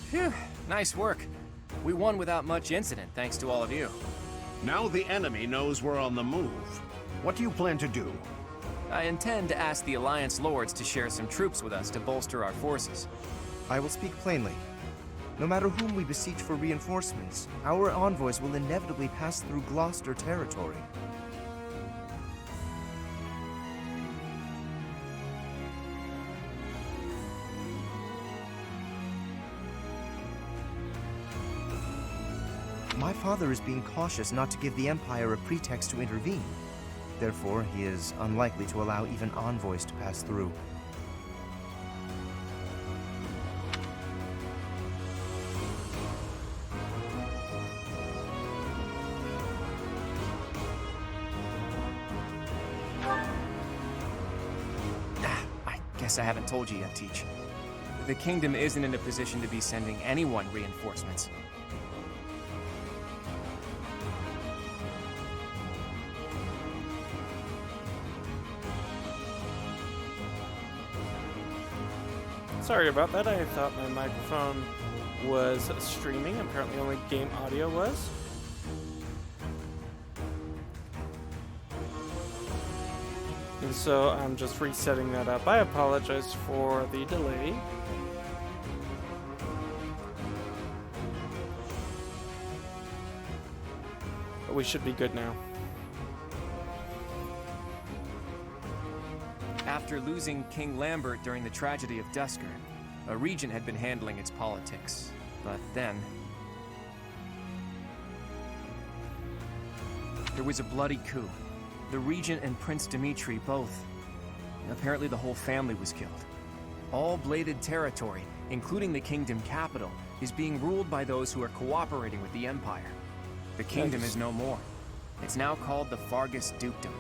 Phew, nice work. We won without much incident, thanks to all of you. Now the enemy knows we're on the move. What do you plan to do? I intend to ask the Alliance Lords to share some troops with us to bolster our forces. I will speak plainly. No matter whom we beseech for reinforcements, our envoys will inevitably pass through Gloucester territory. My father is being cautious not to give the Empire a pretext to intervene. Therefore, he is unlikely to allow even envoys to pass through. I guess I haven't told you yet, Teach. The kingdom isn't in a position to be sending anyone reinforcements. Sorry about that, I thought my microphone was streaming. Apparently only game audio was. And so I'm just resetting that up. I apologize for the delay. But we should be good now. After losing King Lambert during the tragedy of Dusker, a regent had been handling its politics. But then... there was a bloody coup. The regent and Prince Dimitri both. Apparently the whole family was killed. All bladed territory, including the kingdom capital, is being ruled by those who are cooperating with the Empire. The kingdom is no more. It's now called the Fargus Dukedom.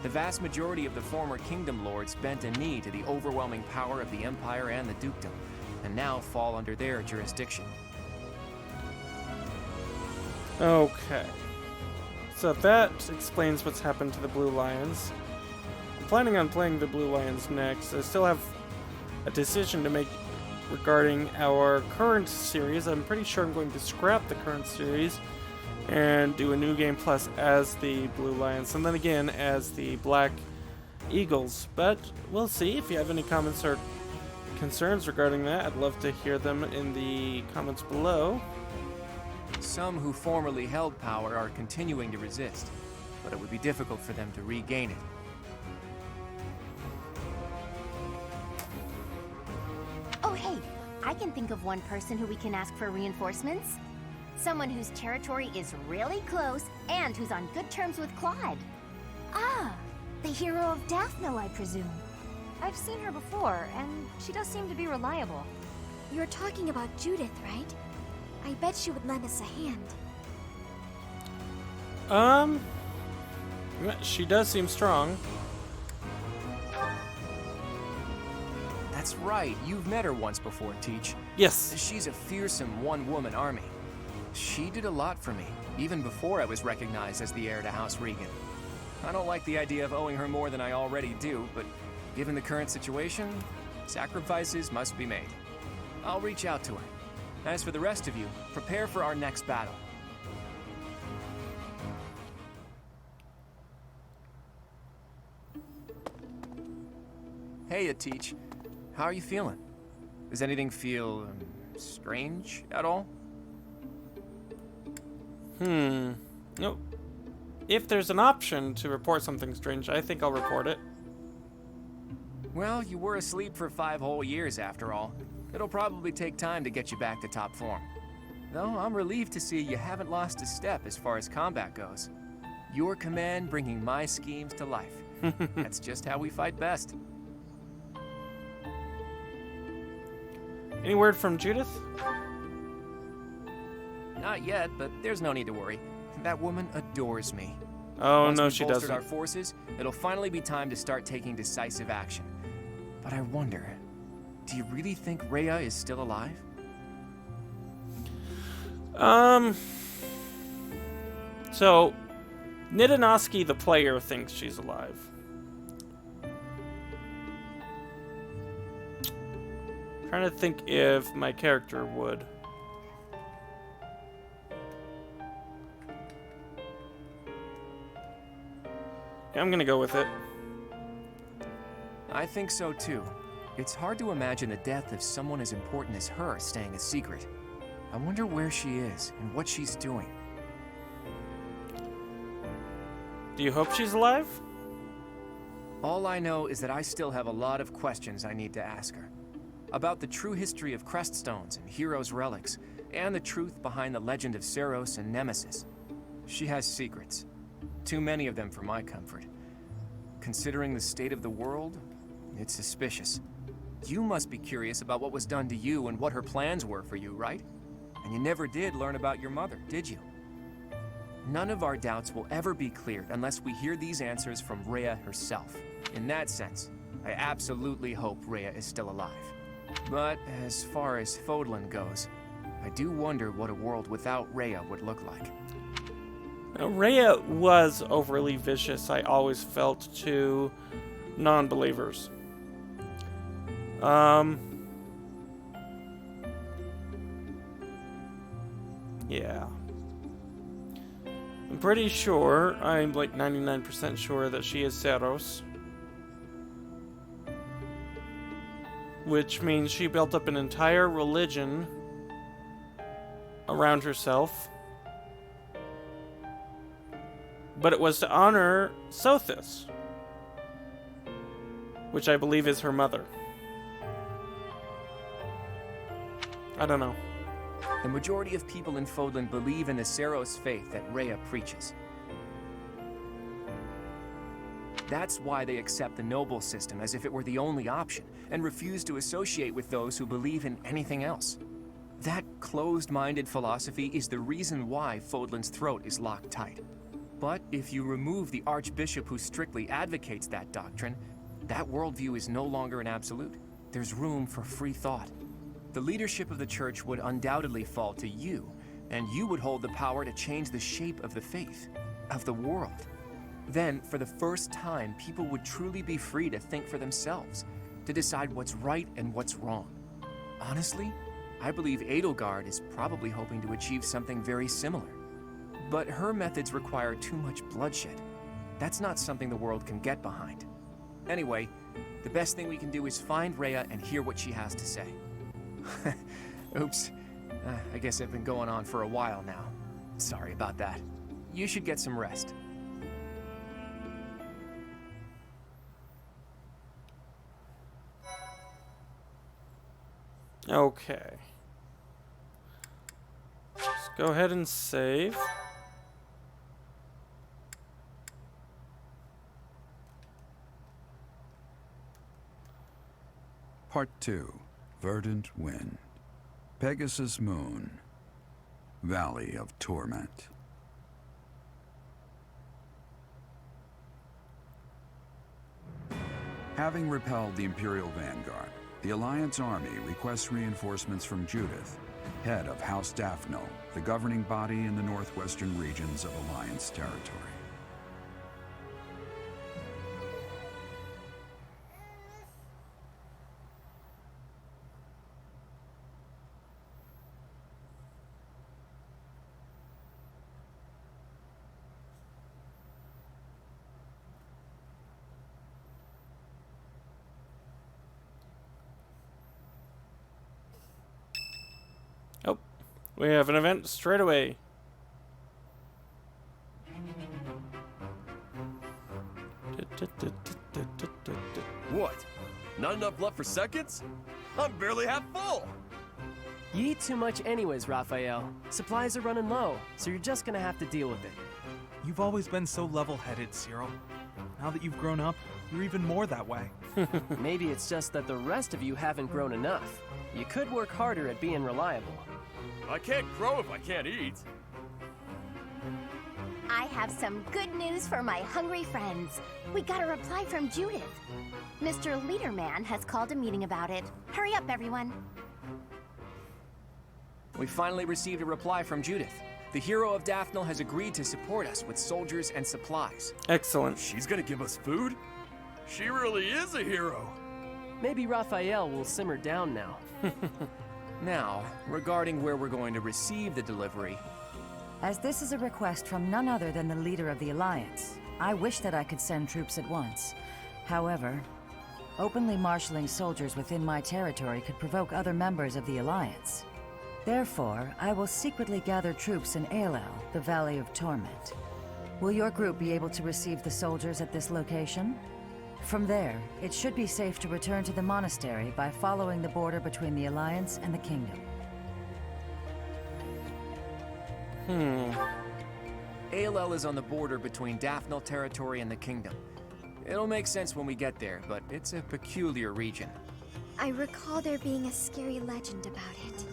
The vast majority of the former kingdom lords bent a knee to the overwhelming power of the Empire and the dukedom, and now fall under their jurisdiction. Okay. So that explains what's happened to the Blue Lions. I'm planning on playing the Blue Lions next. I still have a decision to make regarding our current series. I'm pretty sure I'm going to scrap the current series and do a new game plus as the Blue Lions, and then again as the Black Eagles. But we'll see. If you have any comments or concerns regarding that, I'd love to hear them in the comments below. Some who formerly held power are continuing to resist, but it would be difficult for them to regain it. Oh hey, I can think of one person who we can ask for reinforcements. Someone whose territory is really close and who's on good terms with Claude. Ah, the hero of Daphne, I presume. I've seen her before, and she does seem to be reliable. You're talking about Judith, right? I bet she would lend us a hand. She does seem strong. That's right, you've met her once before, Teach. Yes. She's a fearsome one-woman army. She did a lot for me, even before I was recognized as the heir to House Regan. I don't like the idea of owing her more than I already do, but given the current situation, sacrifices must be made. I'll reach out to her. As for the rest of you, prepare for our next battle. Hey, Teach. How are you feeling? Does anything feel strange at all? Nope. If there's an option to report something strange, I think I'll report it. Well, you were asleep for 5 whole years after all. It'll probably take time to get you back to top form. Though I'm relieved to see you haven't lost a step as far as combat goes. Your command bringing my schemes to life. That's just how we fight best. Any word from Judith? Not yet, but there's no need to worry. That woman adores me. Oh, Once no, we've she bolstered doesn't. our forces, it'll finally be time to start taking decisive action. But I wonder, do you really think Rhea is still alive? So, NdoNosCi, the player, thinks she's alive. Trying to think if my character would. I'm gonna go with it. I think so too. It's hard to imagine the death of someone as important as her staying a secret. I wonder where she is and what she's doing. Do you hope she's alive? All I know is that I still have a lot of questions I need to ask her. About the true history of Creststones and Heroes' relics, and the truth behind the legend of Seiros and Nemesis. She has secrets. Too many of them for my comfort. Considering the state of the world, it's suspicious. You must be curious about what was done to you and what her plans were for you, right? And you never did learn about your mother, did you? None of our doubts will ever be cleared unless we hear these answers from Rhea herself. In that sense, I absolutely hope Rhea is still alive. But as far as Fódlan goes, I do wonder what a world without Rhea would look like. Now, Rhea was overly vicious, I always felt, to non-believers. Yeah. I'm pretty sure, I'm like 99% sure that she is Seiros. Which means she built up an entire religion around herself. But it was to honor Sothis, which I believe is her mother. I don't know. The majority of people in Fódlan believe in the Seiros faith that Rhea preaches. That's why they accept the noble system as if it were the only option, and refuse to associate with those who believe in anything else. That closed-minded philosophy is the reason why Fódlan's throat is locked tight. But if you remove the archbishop who strictly advocates that doctrine, that worldview is no longer an absolute. There's room for free thought. The leadership of the church would undoubtedly fall to you, and you would hold the power to change the shape of the faith, of the world. Then, for the first time, people would truly be free to think for themselves, to decide what's right and what's wrong. Honestly, I believe Edlegard is probably hoping to achieve something very similar. But her methods require too much bloodshed. That's not something the world can get behind. Anyway, the best thing we can do is find Rhea and hear what she has to say. Oops. I guess I've been going on for a while now. Sorry about that. You should get some rest. Okay. Let's go ahead and save. Part 2. Verdant Wind. Pegasus Moon. Valley of Torment. Having repelled the Imperial Vanguard, the Alliance army requests reinforcements from Judith, head of House Daphno, the governing body in the northwestern regions of Alliance territory. Oh, we have an event straight away. What? Not enough left for seconds? I'm barely half full! You eat too much anyways, Raphael. Supplies are running low, so you're just gonna have to deal with it. You've always been so level-headed, Cyril. Now that you've grown up, you're even more that way. Maybe it's just that the rest of you haven't grown enough. You could work harder at being reliable. I can't grow if I can't eat. I have some good news for my hungry friends. We got a reply from Judith. Mr. Leaderman has called a meeting about it. Hurry up, everyone. We finally received a reply from Judith. The hero of Daphne has agreed to support us with soldiers and supplies. Excellent. She's gonna give us food? She really is a hero. Maybe Raphael will simmer down now. Now, regarding where we're going to receive the delivery, As this is a request from none other than the leader of the Alliance, I wish that I could send troops at once. However, openly marshaling soldiers within my territory could provoke other members of the Alliance. Therefore, I will secretly gather troops in Aelel, the Valley of Torment. Will your group be able to receive the soldiers at this location? From there, it should be safe to return to the monastery by following the border between the Alliance and the Kingdom. Aelel is on the border between Daphnel territory and the Kingdom. It'll make sense when we get there, but it's a peculiar region. I recall there being a scary legend about it.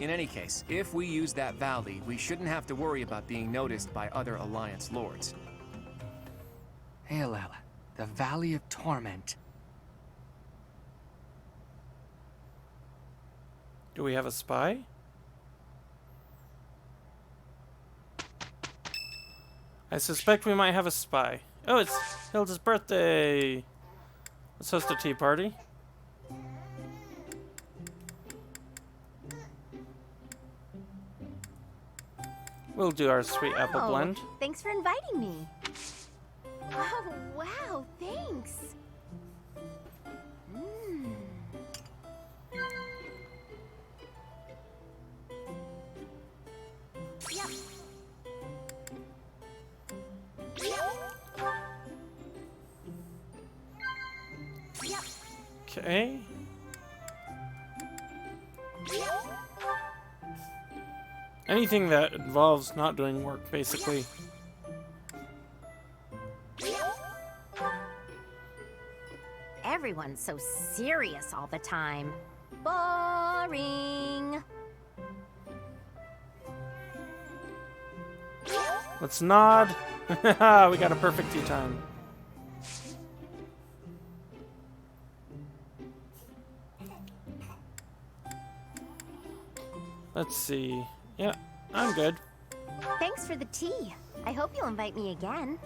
In any case, if we use that valley, we shouldn't have to worry about being noticed by other Alliance lords. Aelel, the Valley of Torment. Do we have a spy? I suspect we might have a spy. Oh, it's Hilda's birthday! Let's host a tea party. We'll do our sweet apple blend. Thanks for inviting me. Oh, wow, thanks. Yep. Yep. Okay. Anything that involves not doing work, basically. Everyone's so serious all the time. Boring. Let's nod. We got a perfect tea time. Let's see. Yeah, I'm good. Thanks for the tea. I hope you'll invite me again.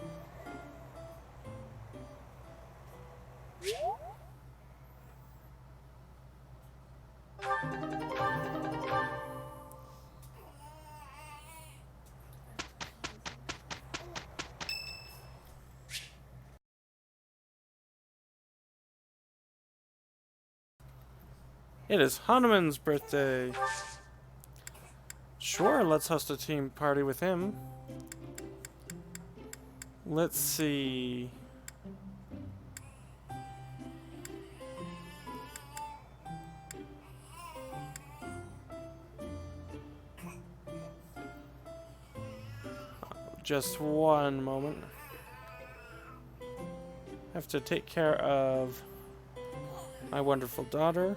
It is Hanuman's birthday. Sure, let's host a team party with him. Let's see. Just one moment. Have to take care of my wonderful daughter.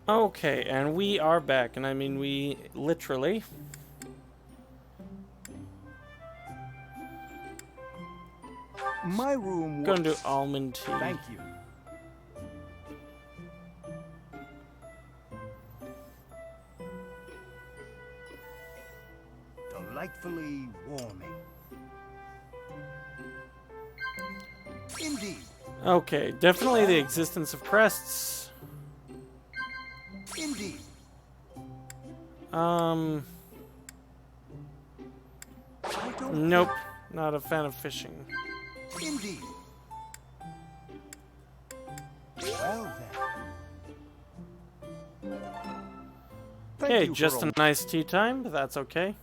Okay, and we are back, and I mean we literally. My room. Gonna do almond tea. Thank you. Delightfully warming. Indeed. Okay, definitely the existence of crests. Indeed. Nope, not a fan of fishing. Indeed. Well then. Okay, just a nice tea time, but that's okay.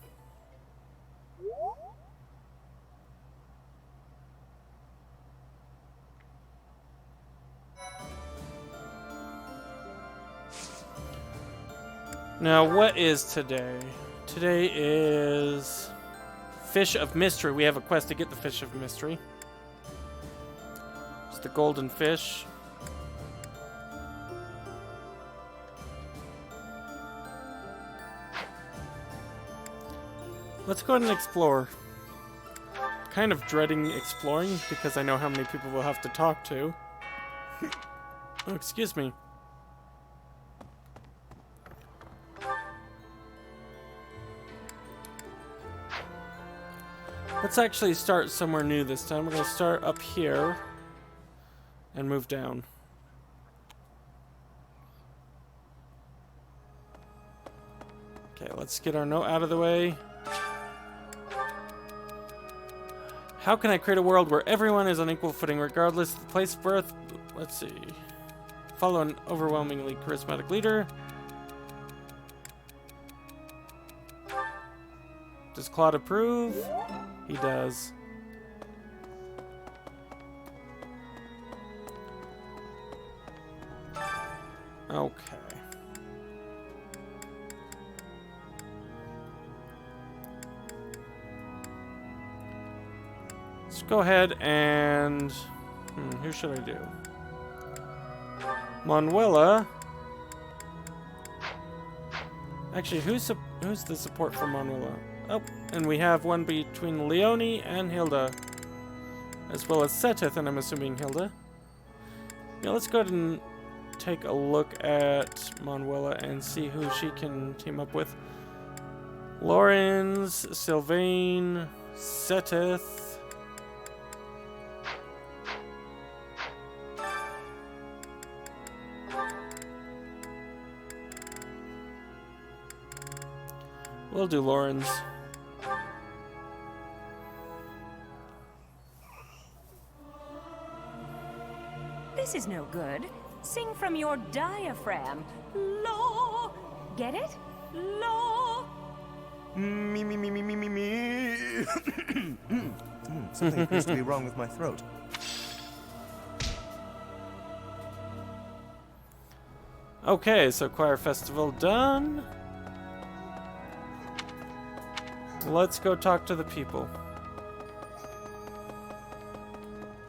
Now, what is today? Today is Fish of Mystery. We have a quest to get the Fish of Mystery. It's the golden fish. Let's go ahead and explore. Kind of dreading exploring because I know how many people we'll have to talk to. Oh, excuse me. Let's actually start somewhere new this time. We're going to start up here and move down. Okay, let's get our note out of the way. How can I create a world where everyone is on equal footing regardless of the place of birth? Let's see. Follow an overwhelmingly charismatic leader. Does Claude approve? He does. Okay. Let's go ahead and... who should I do? Manuela. Actually, who's the support for Manuela? Oh, and we have one between Leonie and Hilda. As well as Seteth, and I'm assuming Hilda. Yeah, let's go ahead and take a look at Manuela and see who she can team up with. Lawrence, Sylvain, Seteth. We'll do Lawrence. This is no good. Sing from your diaphragm. Law. Get it? Law. Me. Something appears to be wrong with my throat. Okay, so choir festival done. Let's go talk to the people.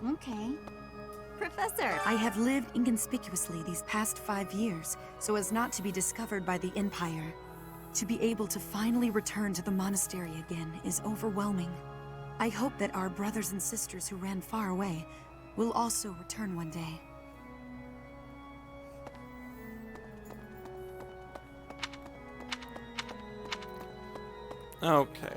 Okay. Professor, I have lived inconspicuously these past 5 years, so as not to be discovered by the Empire. To be able to finally return to the monastery again is overwhelming. I hope that our brothers and sisters who ran far away will also return one day. Okay.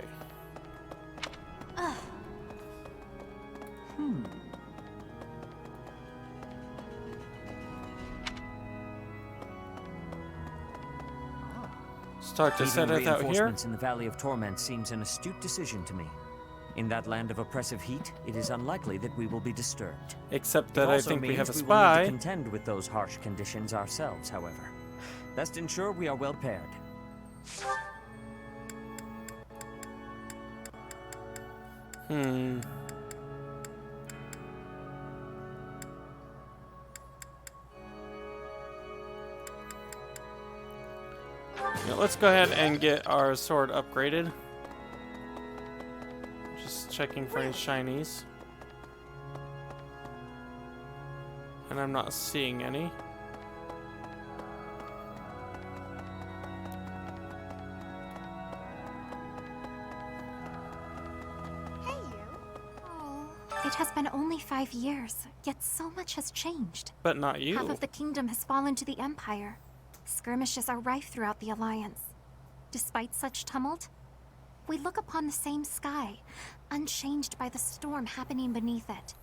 Start to set it out here. Reinforcements in the Valley of Torment seems an astute decision to me. In that land of oppressive heat, it is unlikely that we will be disturbed. Except that I think we have a We will spy. need to contend with those harsh conditions ourselves, however. Best ensure we are well paired. Yeah, let's go ahead and get our sword upgraded. Just checking for any shinies. And I'm not seeing any. It has been only 5 years, yet so much has changed. But not you. Half of the kingdom has fallen to the Empire. Skirmishes are rife throughout the Alliance. Despite such tumult, we look upon the same sky, unchanged by the storm happening beneath it.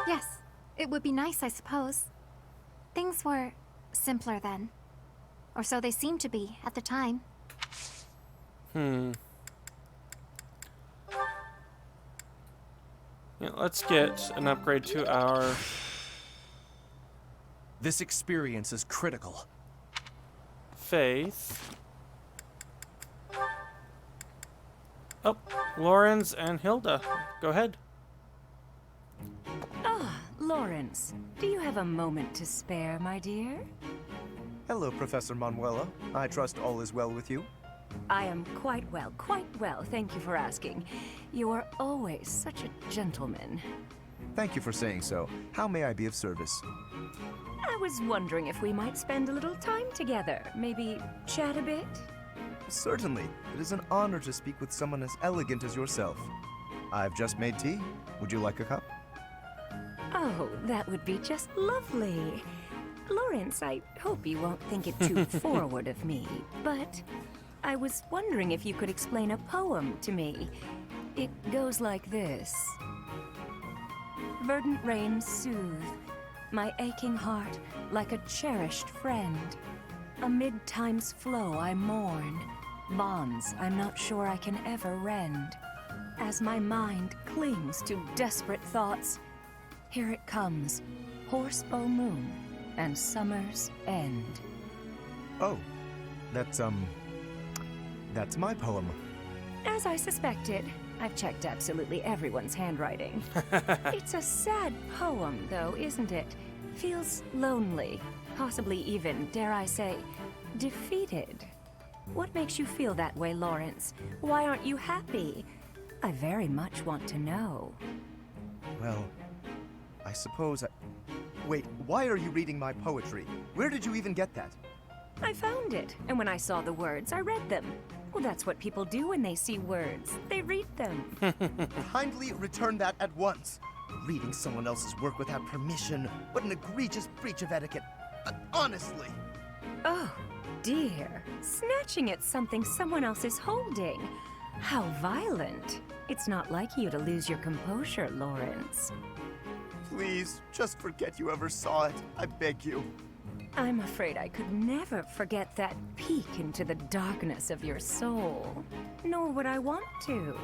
Yes, it would be nice, I suppose. Things were simpler then. Or so they seemed to be at the time. Yeah, let's get an upgrade to our... This experience is critical. Faith. Oh, Lawrence and Hilda. Go ahead. Ah, Lawrence, do you have a moment to spare, my dear? Hello, Professor Manuela. I trust all is well with you. I am quite well, thank you for asking. You are always such a gentleman. Thank you for saying so. How may I be of service? I was wondering if we might spend a little time together. Maybe chat a bit? Certainly. It is an honor to speak with someone as elegant as yourself. I've just made tea. Would you like a cup? Oh, that would be just lovely. Lawrence, I hope you won't think it too forward of me, but I was wondering if you could explain a poem to me. It goes like this. Verdant rains soothe my aching heart like a cherished friend. Amid time's flow I mourn, bonds I'm not sure I can ever rend. As my mind clings to desperate thoughts, here it comes, horsebow moon and summer's end. Oh, that's my poem. As I suspected, I've checked absolutely everyone's handwriting. It's a sad poem, though, isn't it? Feels lonely, possibly even, dare I say, defeated. What makes you feel that way, Lawrence? Why aren't you happy? I very much want to know. Well, I suppose Wait, why are you reading my poetry? Where did you even get that? I found it, and when I saw the words, I read them. Well, that's what people do when they see words. They read them. Kindly return that at once. Reading someone else's work without permission. What an egregious breach of etiquette. Honestly. Oh, dear. Snatching at something someone else is holding. How violent. It's not like you to lose your composure, Lawrence. Please, just forget you ever saw it. I beg you. I'm afraid I could never forget that peek into the darkness of your soul. Nor would I want to.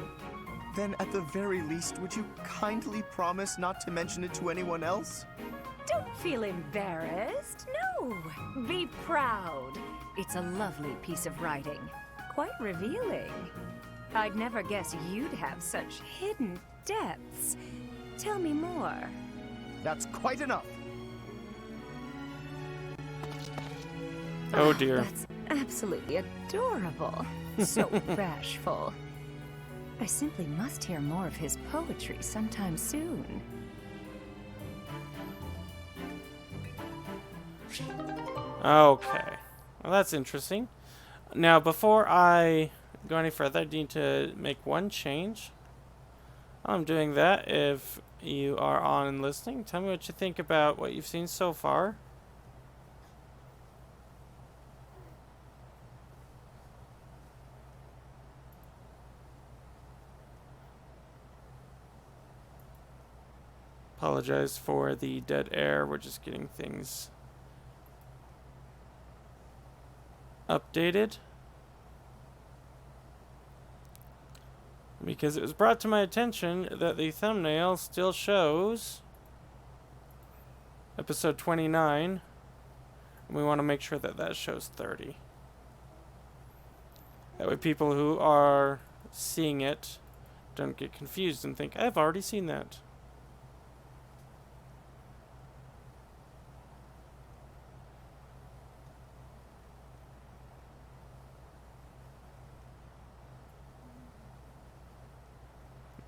Then at the very least, would you kindly promise not to mention it to anyone else? Don't feel embarrassed. No, be proud. It's a lovely piece of writing. Quite revealing. I'd never guess you'd have such hidden depths. Tell me more. That's quite enough. Oh dear. That's absolutely adorable. So bashful. I simply must hear more of his poetry sometime soon. Okay. Well, that's interesting. Now, before I go any further, I need to make one change. I'm doing that. If you are on and listening, tell me what you think about what you've seen so far. Apologize for the dead air. We're just getting things updated. Because it was brought to my attention that the thumbnail still shows episode 29. And we want to make sure that that shows 30. That way people who are seeing it don't get confused and think, I've already seen that.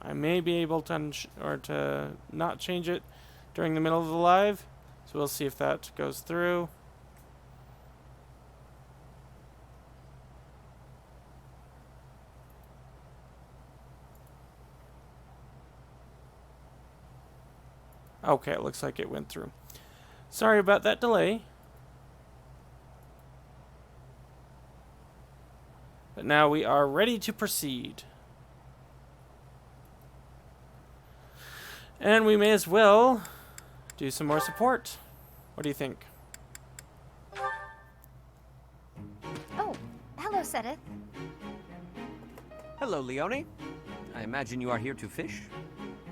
I may be able to not change it during the middle of the live, so we'll see if that goes through. Okay, it looks like it went through. Sorry about that delay. But now we are ready to proceed. And we may as well do some more support. What do you think? Oh, hello, Sedith. Hello, Leone. I imagine you are here to fish?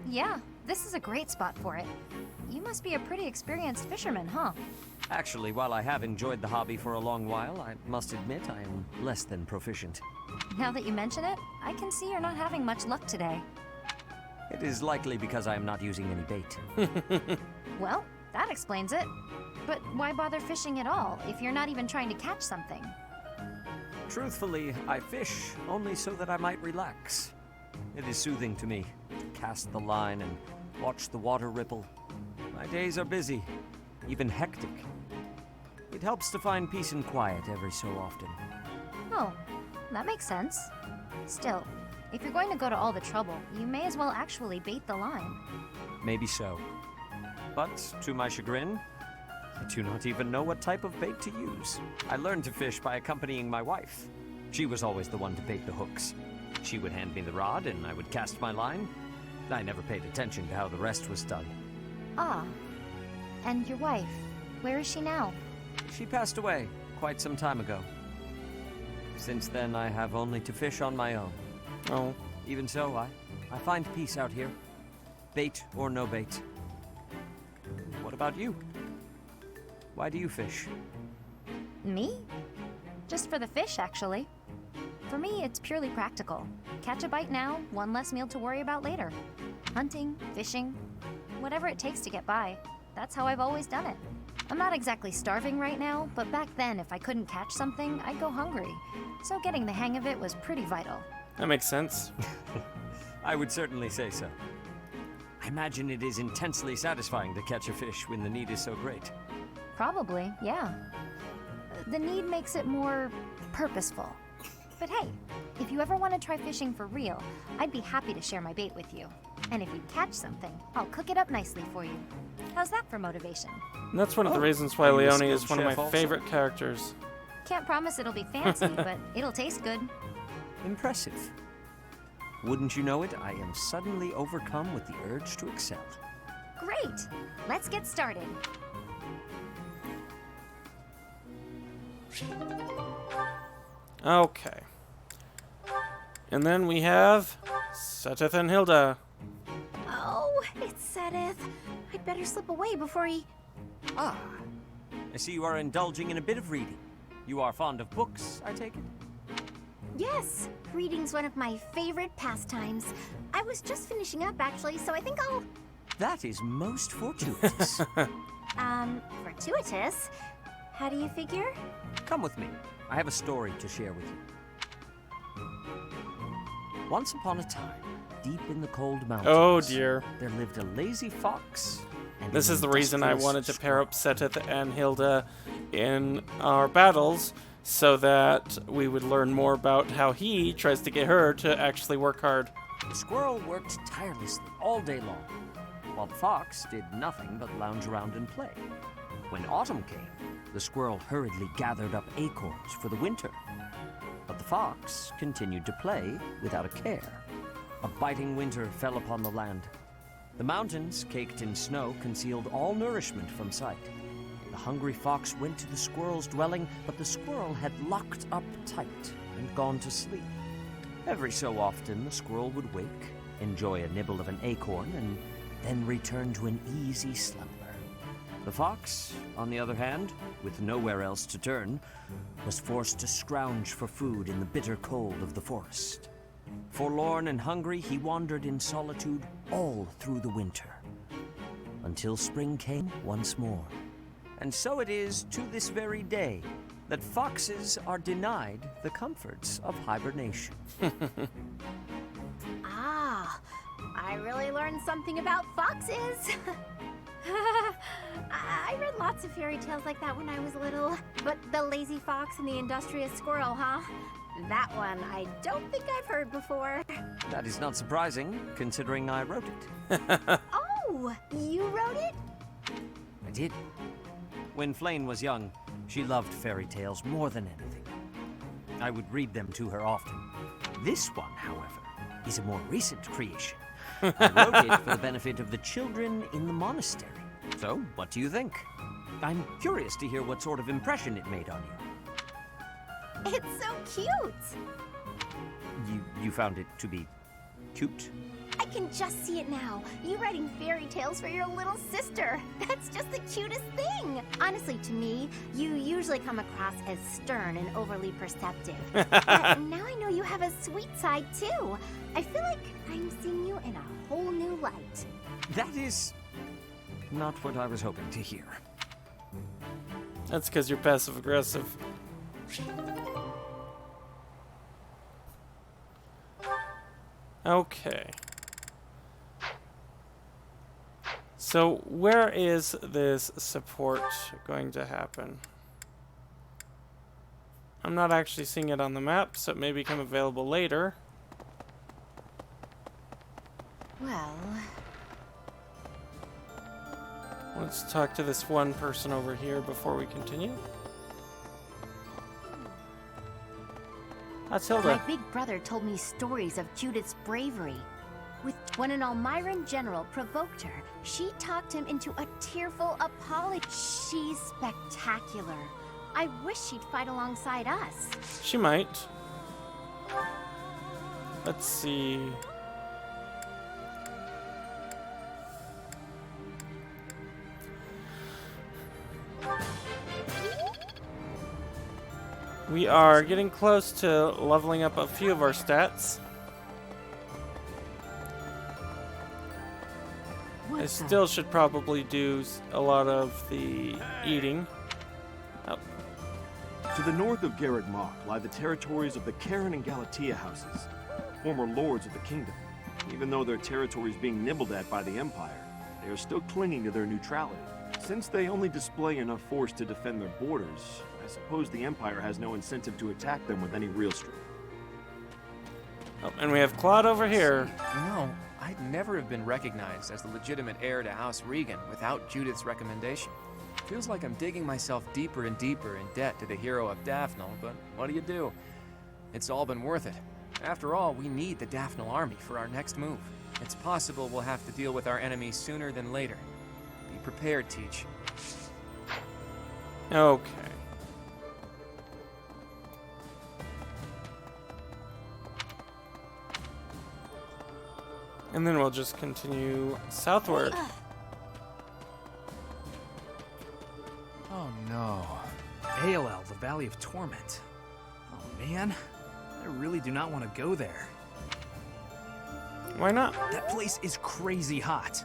Yeah, this is a great spot for it. You must be a pretty experienced fisherman, huh? Actually, while I have enjoyed the hobby for a long while, I must admit I am less than proficient. Now that you mention it, I can see you're not having much luck today. It is likely because I am not using any bait. Well, that explains it. But why bother fishing at all if you're not even trying to catch something? Truthfully, I fish only so that I might relax. It is soothing to me to cast the line and watch the water ripple. My days are busy, even hectic. It helps to find peace and quiet every so often. Oh, that makes sense. Still, if you're going to go to all the trouble, you may as well actually bait the line. Maybe so. But, to my chagrin, I do not even know what type of bait to use. I learned to fish by accompanying my wife. She was always the one to bait the hooks. She would hand me the rod and I would cast my line. I never paid attention to how the rest was done. Ah. And your wife, where is she now? She passed away quite some time ago. Since then, I have only to fish on my own. Oh. Even so, I find peace out here. Bait or no bait. What about you? Why do you fish? Me? Just for the fish, actually. For me, it's purely practical. Catch a bite now, one less meal to worry about later. Hunting, fishing, whatever it takes to get by. That's how I've always done it. I'm not exactly starving right now, but back then, if I couldn't catch something, I'd go hungry. So getting the hang of it was pretty vital. That makes sense. I would certainly say so. I imagine it is intensely satisfying to catch a fish when the need is so great. Probably, yeah. The need makes it more purposeful. But hey, if you ever want to try fishing for real, I'd be happy to share my bait with you. And if you catch something, I'll cook it up nicely for you. How's that for motivation? And that's one of the reasons why are you a Leone is skilled one of chef my also? favorite characters. Can't promise it'll be fancy, but it'll taste good. Impressive. Wouldn't you know it, I am suddenly overcome with the urge to excel. Great! Let's get started. Okay. And then we have Seteth and Hilda. Oh, it's Seteth. I'd better slip away before he... Ah, I see you are indulging in a bit of reading. You are fond of books, I take it? Yes, reading's one of my favorite pastimes. I was just finishing up, actually, so I think I'll... That is most fortuitous. Fortuitous? How do you figure? Come with me. I have a story to share with you. Once upon a time, deep in the cold mountains, Oh dear. there lived a lazy fox. And This an is the reason I industrious wanted to pair up Seteth and Hilda in our battles, so that we would learn more about how he tries to get her to actually work hard. The squirrel worked tirelessly all day long, while the fox did nothing but lounge around and play. When autumn came, the squirrel hurriedly gathered up acorns for the winter. But the fox continued to play without a care. A biting winter fell upon the land. The mountains, caked in snow, concealed all nourishment from sight. The hungry fox went to the squirrel's dwelling, but the squirrel had locked up tight and gone to sleep. Every so often, the squirrel would wake, enjoy a nibble of an acorn, and then return to an easy slumber. The fox, on the other hand, with nowhere else to turn, was forced to scrounge for food in the bitter cold of the forest. Forlorn and hungry, he wandered in solitude all through the winter, until spring came once more. And so it is to this very day that foxes are denied the comforts of hibernation. Ah, I really learned something about foxes. I read lots of fairy tales like that when I was little. But the lazy fox and the industrious squirrel, huh? That one I don't think I've heard before. That is not surprising, considering I wrote it. Oh, you wrote it? I did. When Flame was young, she loved fairy tales more than anything. I would read them to her often. This one, however, is a more recent creation. I wrote it for the benefit of the children in the monastery. So, what do you think? I'm curious to hear what sort of impression it made on you. It's so cute. You found it to be cute? I can just see it now. You writing fairy tales for your little sister. That's just the cutest thing. Honestly, to me, you usually come across as stern and overly perceptive. But now I know you have a sweet side, too. I feel like I'm seeing you in a whole new light. That is not what I was hoping to hear. That's because you're passive aggressive. Okay. So where is this support going to happen? I'm not actually seeing it on the map, so it may become available later. Well, Let's talk to this one person over here before we continue. That's Hilda. my big brother told me stories of Judith's bravery. When an Almiran general provoked her, she talked him into a tearful apology. She's spectacular. I wish she'd fight alongside us. She might. Let's see. We are getting close to leveling up a few of our stats. I still should probably do a lot of the eating. Oh. To the north of Garreg Mach lie the territories of the Karen and Galatea houses, former lords of the kingdom. Even though their territory is being nibbled at by the Empire, they are still clinging to their neutrality. Since they only display enough force to defend their borders, I suppose the Empire has no incentive to attack them with any real strength. Oh, and we have Claude over here. No, I'd never have been recognized as the legitimate heir to House Regan without Judith's recommendation. Feels like I'm digging myself deeper and deeper in debt to the hero of Daphnel, but what do you do? It's all been worth it. After all, we need the Daphnel army for our next move. It's possible we'll have to deal with our enemies sooner than later. Be prepared, Teach. Okay. And then we'll just continue southward. Oh no. AOL, the Valley of Torment. Oh man, I really do not want to go there. Why not? That place is crazy hot.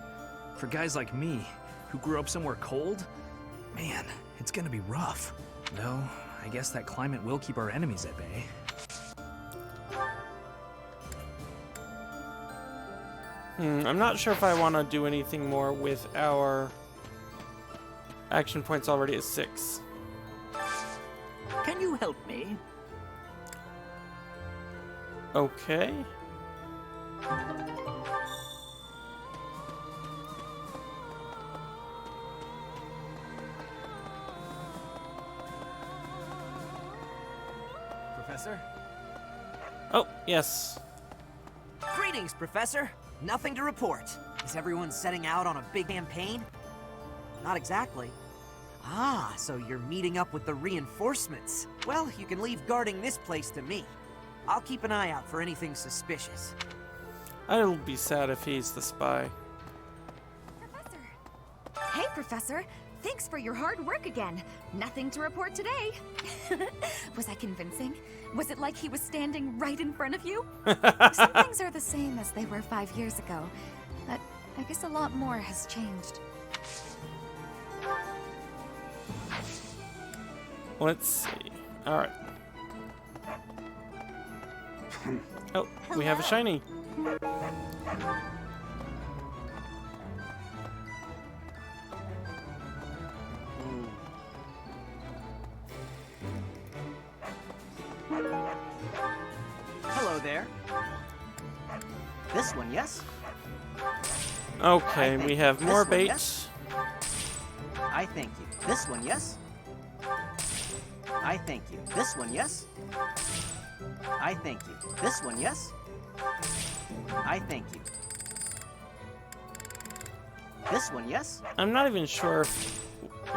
For guys like me, who grew up somewhere cold, man, it's gonna be rough. Though, I guess that climate will keep our enemies at bay. I'm not sure if I want to do anything more with our action points already at 6. Can you help me? Okay. Professor? Oh, yes. Greetings, Professor. Nothing to report. Is everyone setting out on a big campaign? Not exactly. Ah, so you're meeting up with the reinforcements. Well, you can leave guarding this place to me. I'll keep an eye out for anything suspicious. I'll be sad if he's the spy. Hey, Professor. Thanks for your hard work again. Nothing to report today. Was I convincing? Was it like he was standing right in front of you? Some things are the same as they were 5 years ago, but I guess a lot more has changed. Let's see. Alright. Oh, we have a shiny. Hello there. This one, yes? Okay, we have more This one, bait. yes? I thank you. This one, yes? I thank you. This one, yes? I thank you. This one, yes? I thank you. This one, yes? I'm not even sure if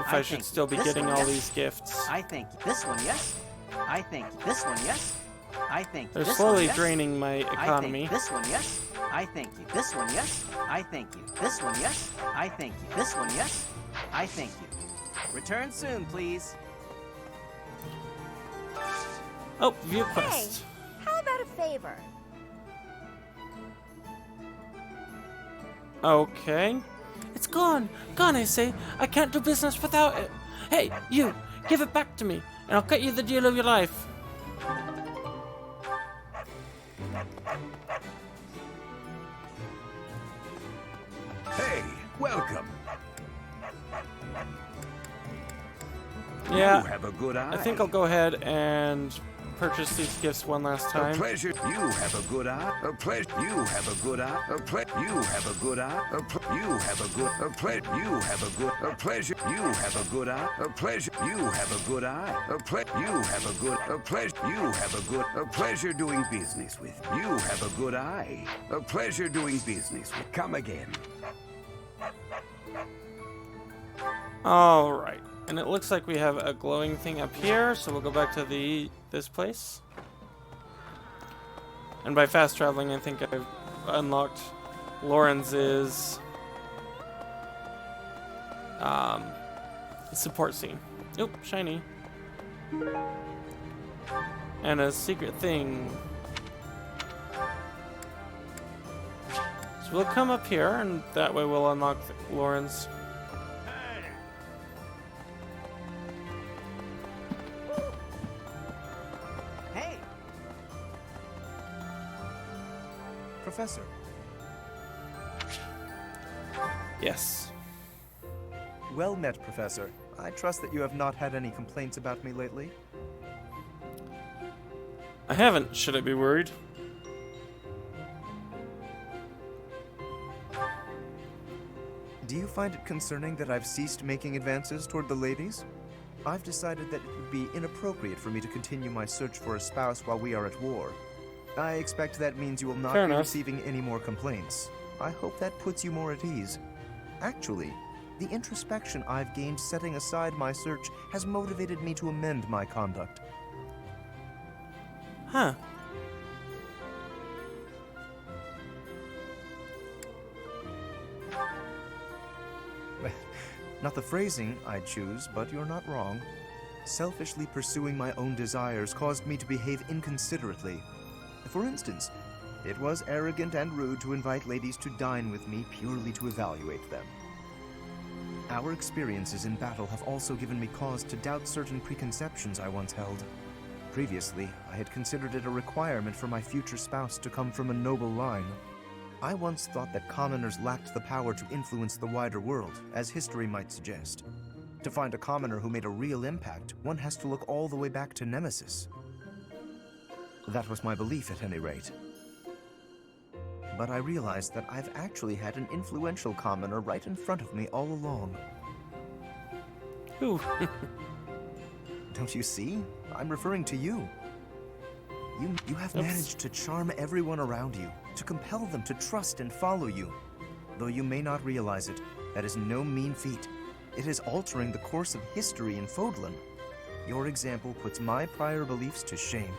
I should thank still you. be This getting one, all yes? these gifts. I thank you. This one, yes? I thank you. This one, yes? I thank you. They're This slowly one, yes? draining my I thank economy. you. This one, yes? I thank you. This one, yes? I thank you. This one, yes? I thank you. This one, yes? I thank you. Return soon, please. Oh, view quest. How about a favor? Okay. It's gone! Gone, I say! I can't do business without it! Hey, you! Give it back to me, and I'll cut you the deal of your life! Hey, welcome. Yeah, You have a good eye. I think I'll go ahead and purchase these gifts one last time. A pleasure. You have a good eye. A pleasure. You have a good eye. A You have a good eye. You have a good. A You have a good. A pleasure. You have a good eye. A pleasure. You have a good eye. A You have a good. A pleasure. You have a good. A pleasure doing business with. You have a good eye. A pleasure doing business with. Come again. All right. And it looks like we have a glowing thing up here, so we'll go back to this place. And by fast traveling, I think I've unlocked Lawrence's support scene. Oop, shiny. And a secret thing. So we'll come up here, and that way we'll unlock Lawrence. Professor. Yes. Well met, Professor. I trust that you have not had any complaints about me lately. I haven't. Should I be worried? Do you find it concerning that I've ceased making advances toward the ladies? I've decided that it would be inappropriate for me to continue my search for a spouse while we are at war. I expect that means you will not be receiving any more complaints. I hope that puts you more at ease. Actually, the introspection I've gained setting aside my search has motivated me to amend my conduct. Huh. Not the phrasing I'd choose, but you're not wrong. Selfishly pursuing my own desires caused me to behave inconsiderately. For instance, it was arrogant and rude to invite ladies to dine with me purely to evaluate them. Our experiences in battle have also given me cause to doubt certain preconceptions I once held. Previously, I had considered it a requirement for my future spouse to come from a noble line. I once thought that commoners lacked the power to influence the wider world, as history might suggest. To find a commoner who made a real impact, one has to look all the way back to Nemesis. That was my belief, at any rate. But I realized that I've actually had an influential commoner right in front of me all along. Who? Don't you see? I'm referring to you. You have managed to charm everyone around you, to compel them to trust and follow you. Though you may not realize it, that is no mean feat. It is altering the course of history in Fódlan. Your example puts my prior beliefs to shame.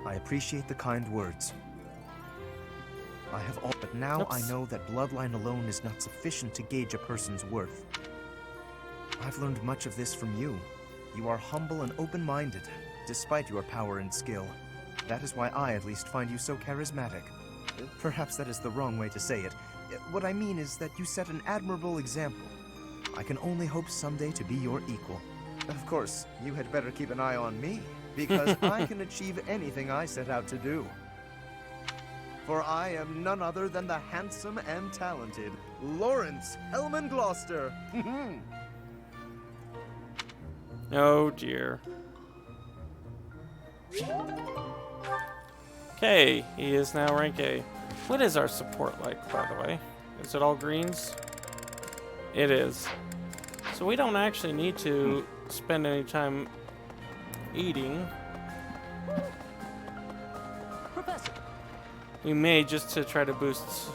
I appreciate the kind words. But now I know that bloodline alone is not sufficient to gauge a person's worth. I've learned much of this from you. You are humble and open-minded, despite your power and skill. That is why I, at least, find you so charismatic. Perhaps that is the wrong way to say it. What I mean is that you set an admirable example. I can only hope someday to be your equal. Of course, you had better keep an eye on me, because I can achieve anything I set out to do. For I am none other than the handsome and talented Lawrence Hellman Gloucester. Oh dear. Okay, he is now rank A. What is our support like, by the way? Is it all greens? It is. So we don't actually need to spend any time eating. Professor. We may, just to try to boost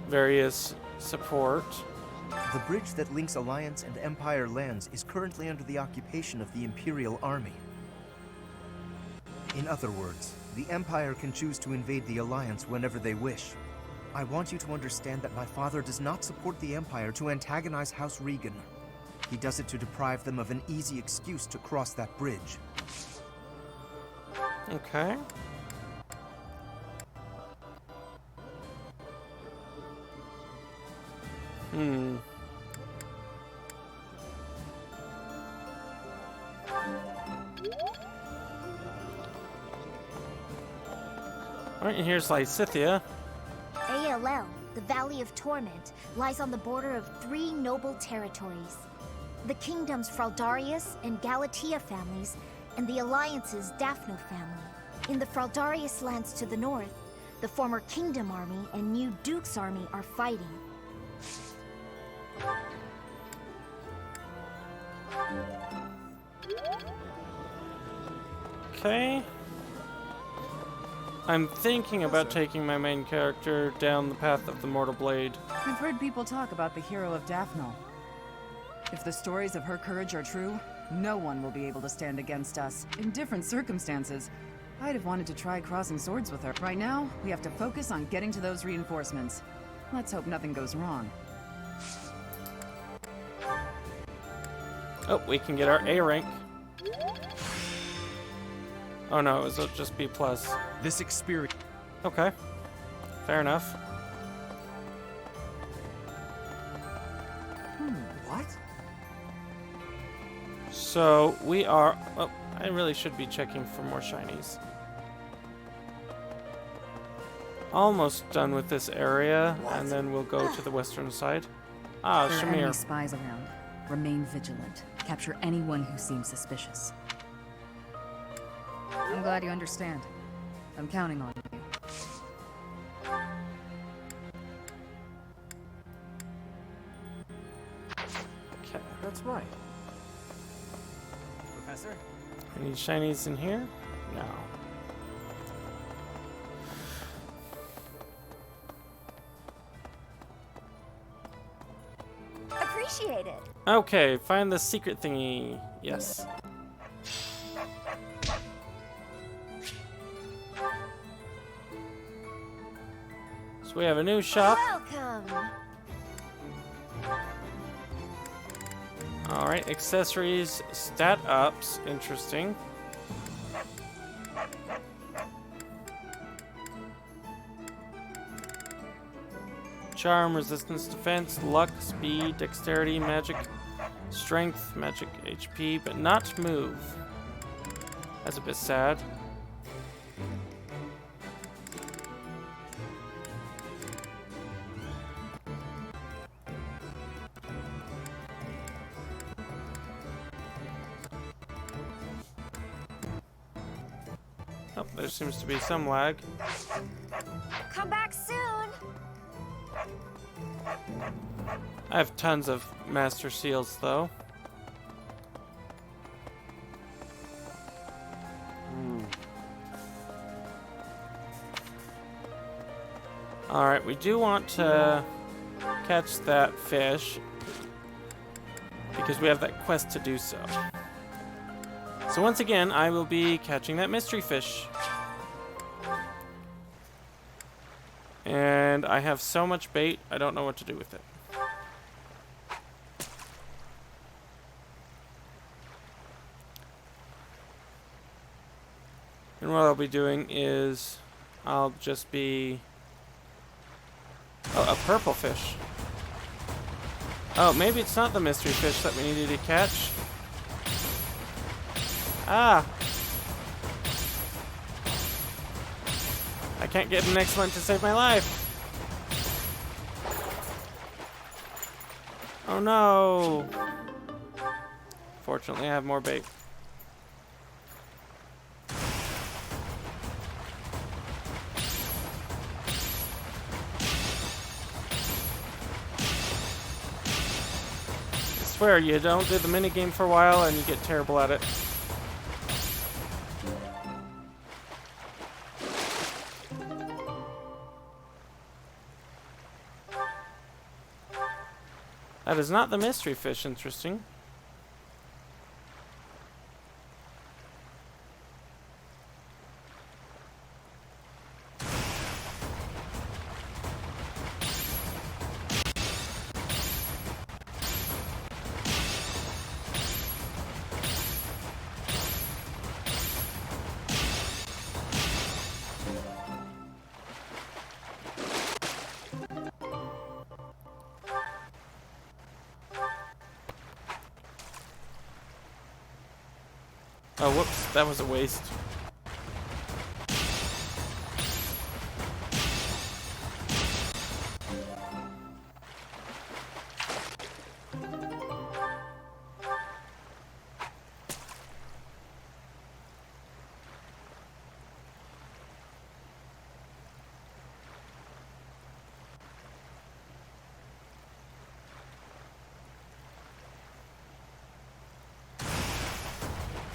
various support. The bridge that links Alliance and Empire lands is currently under the occupation of the Imperial Army. In other words, the Empire can choose to invade the Alliance whenever they wish. I want you to understand that my father does not support the Empire to antagonize House Regan. He does it to deprive them of an easy excuse to cross that bridge. Okay. Alright, and here's Lysithia. ALL, the Valley of Torment, lies on the border of 3 noble territories. The kingdom's Fraldarius and Galatea families, and the Alliance's Daphno family. In the Fraldarius lands to the north, the former Kingdom Army and new Duke's Army are fighting. Okay. I'm thinking about taking my main character down the path of the Mortal Blade. I've heard people talk about the hero of Daphne. If the stories of her courage are true, no one will be able to stand against us. In different circumstances, I'd have wanted to try crossing swords with her. Right now, we have to focus on getting to those reinforcements. Let's hope nothing goes wrong. Oh, we can get our A rank. Oh no, it was just B+. This experience... Okay. Fair enough. What? So, we are... Oh, I really should be checking for more shinies. Almost done with this area, and then we'll go to the western side. Ah, There are Shamir. enemy spies around. Remain vigilant. Capture anyone who seems suspicious. I'm glad you understand. I'm counting on you. Okay. That's right. Professor? Any shinies in here? No. Appreciate it. Okay, find the secret thingy. Yes. So we have a new shop. Welcome. Alright, accessories, stat ups. Interesting. Charm, resistance, defense, luck, speed, dexterity, magic, strength, magic, HP, but not move. That's a bit sad. Oh, there seems to be some lag. Come back soon. I have tons of master seals, though. Alright, we do want to catch that fish because we have that quest to do so. So once again, I will be catching that mystery fish. And I have so much bait, I don't know what to do with it. And what I'll be doing is I'll just be... Oh, a purple fish. Oh, maybe it's not the mystery fish that we needed to catch. Ah! I can't get an excellent to save my life. Oh no! Fortunately, I have more bait. I swear, you don't do the minigame for a while and you get terrible at it. That is not the mystery fish, interesting. Oh, whoops, that was a waste.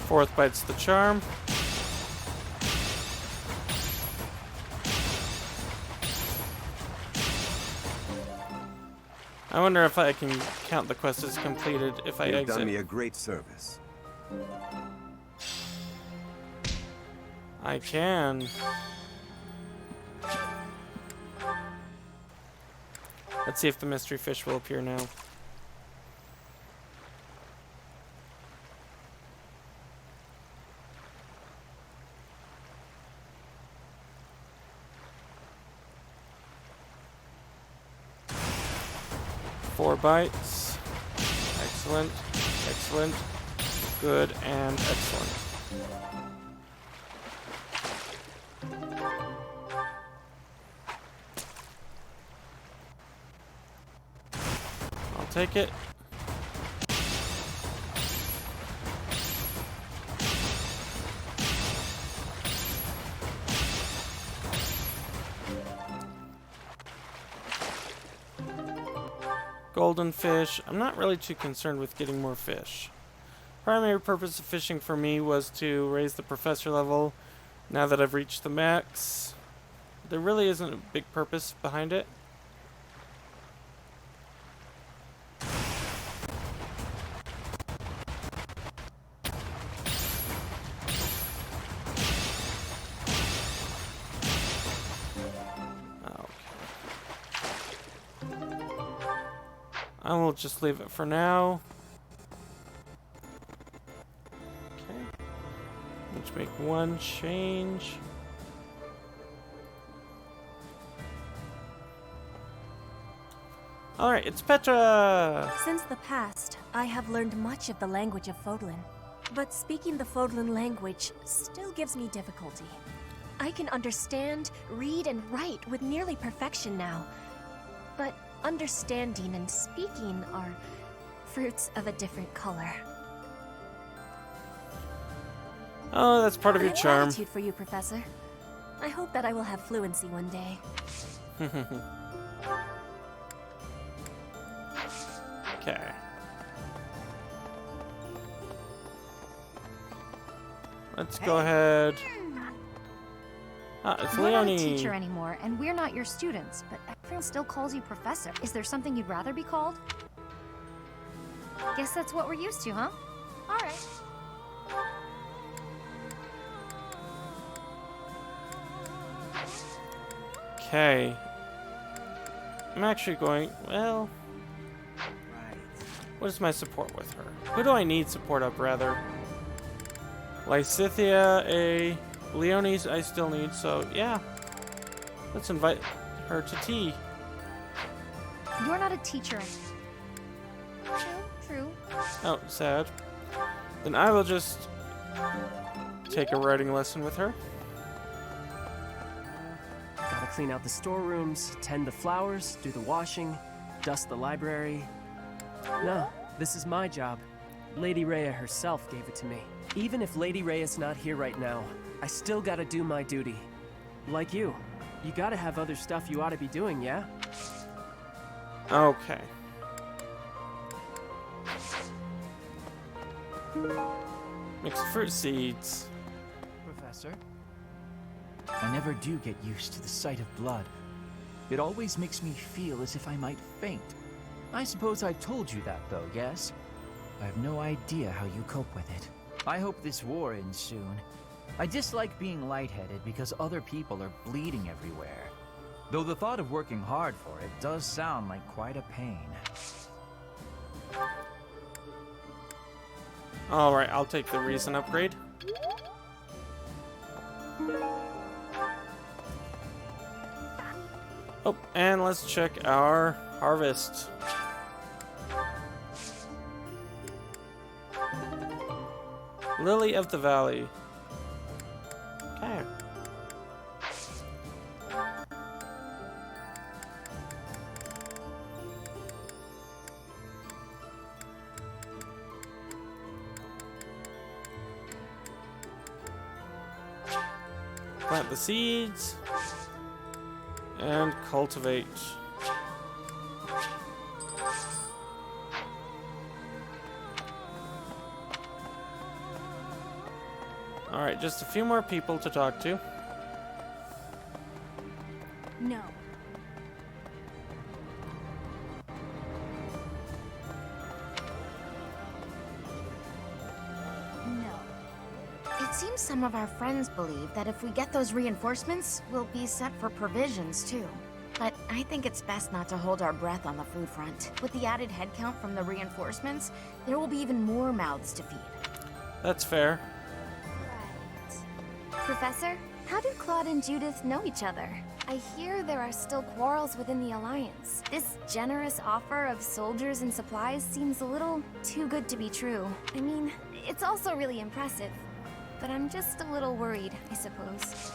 Fourth bite's the charm. I wonder if I can count the quest as completed if I You've exit. done me a great service. I can. Let's see if the mystery fish will appear now. Four bites. Excellent. Excellent. Good and excellent. I'll take it. Golden fish. I'm not really too concerned with getting more fish. Primary purpose of fishing for me was to raise the professor level. Now that I've reached the max, there really isn't a big purpose behind it. I will just leave it for now. Okay. Let's make one change. Alright, it's Petra! Since the past, I have learned much of the language of Fódlan. But speaking the Fódlan language still gives me difficulty. I can understand, read, and write with nearly perfection now. But understanding and speaking are fruits of a different color. Oh, that's part of your charm. Gratitude for you, Professor. I hope that I will have fluency one day. Okay. Let's go ahead. Ah, it's You're not a Leonie. teacher anymore, and we're not your students, but everyone still calls you professor. Is there something you'd rather be called? Guess that's what we're used to, huh? All right. Okay. I'm actually going, well... What is my support with her? Who do I need support up, rather? Lysithia, a... Leonie's I still need, so yeah. Let's invite her to tea. You're not a teacher. True. Oh, sad. Then I will just take a writing lesson with her. Gotta clean out the storerooms, tend the flowers, do the washing, dust the library. No, this is my job. Lady Rhea herself gave it to me. Even if Lady Rhea's not here right now, I still gotta do my duty. Like you gotta have other stuff you ought to be doing, yeah? Okay. Mixed fruit seeds. Professor? I never do get used to the sight of blood. It always makes me feel as if I might faint. I suppose I've told you that, though, yes? I have no idea how you cope with it. I hope this war ends soon. I dislike being lightheaded because other people are bleeding everywhere. Though the thought of working hard for it does sound like quite a pain. Alright, I'll take the reason upgrade. Oh, and let's check our harvest. Lily of the Valley. Okay. Plant the seeds and cultivate. Alright, just a few more people to talk to. No. It seems some of our friends believe that if we get those reinforcements, we'll be set for provisions too. But I think it's best not to hold our breath on the food front. With the added headcount from the reinforcements, there will be even more mouths to feed. That's fair. Professor, how do Claude and Judith know each other? I hear there are still quarrels within the Alliance. This generous offer of soldiers and supplies seems a little too good to be true. I mean, it's also really impressive, but I'm just a little worried, I suppose.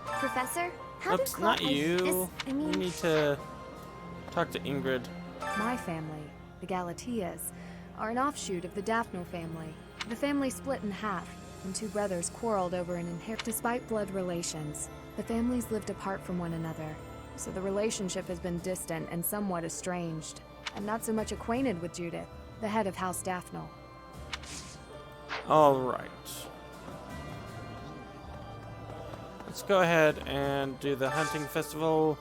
Professor, how do Oops, Claude... not you. We need to talk to Ingrid. My family, the Galatias, are an offshoot of the Daphno family. The family split in half, and two brothers quarreled over an inheritance. Despite blood relations, the families lived apart from one another, so the relationship has been distant and somewhat estranged. I'm not so much acquainted with Judith, the head of House Daphno. Alright. Let's go ahead and do the hunting festival.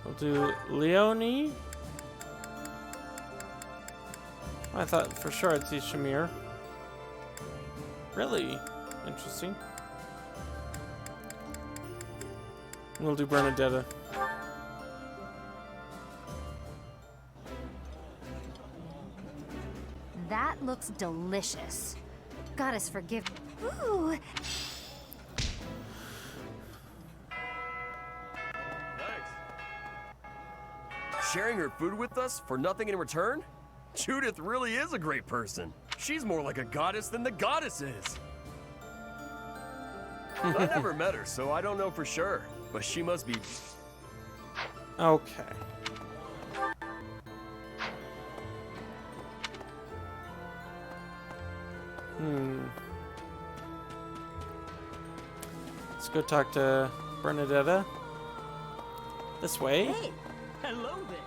We'll do Leonie. I thought for sure I'd see Shamir. Really interesting. We'll do Bernadetta. That looks delicious. Goddess forgive... Ooh! Sharing her food with us for nothing in return? Judith really is a great person. She's more like a goddess than the goddess is. I never met her, so I don't know for sure. But she must be... Okay. Let's go talk to Bernadetta. This way. Hey, hello there.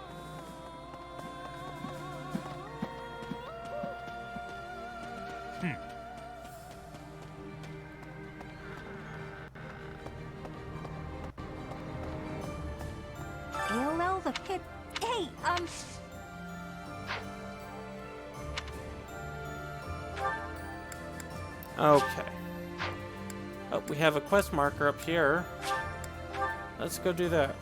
ALL the pit. Hey, Okay. Oh, we have a quest marker up here. Let's go do that.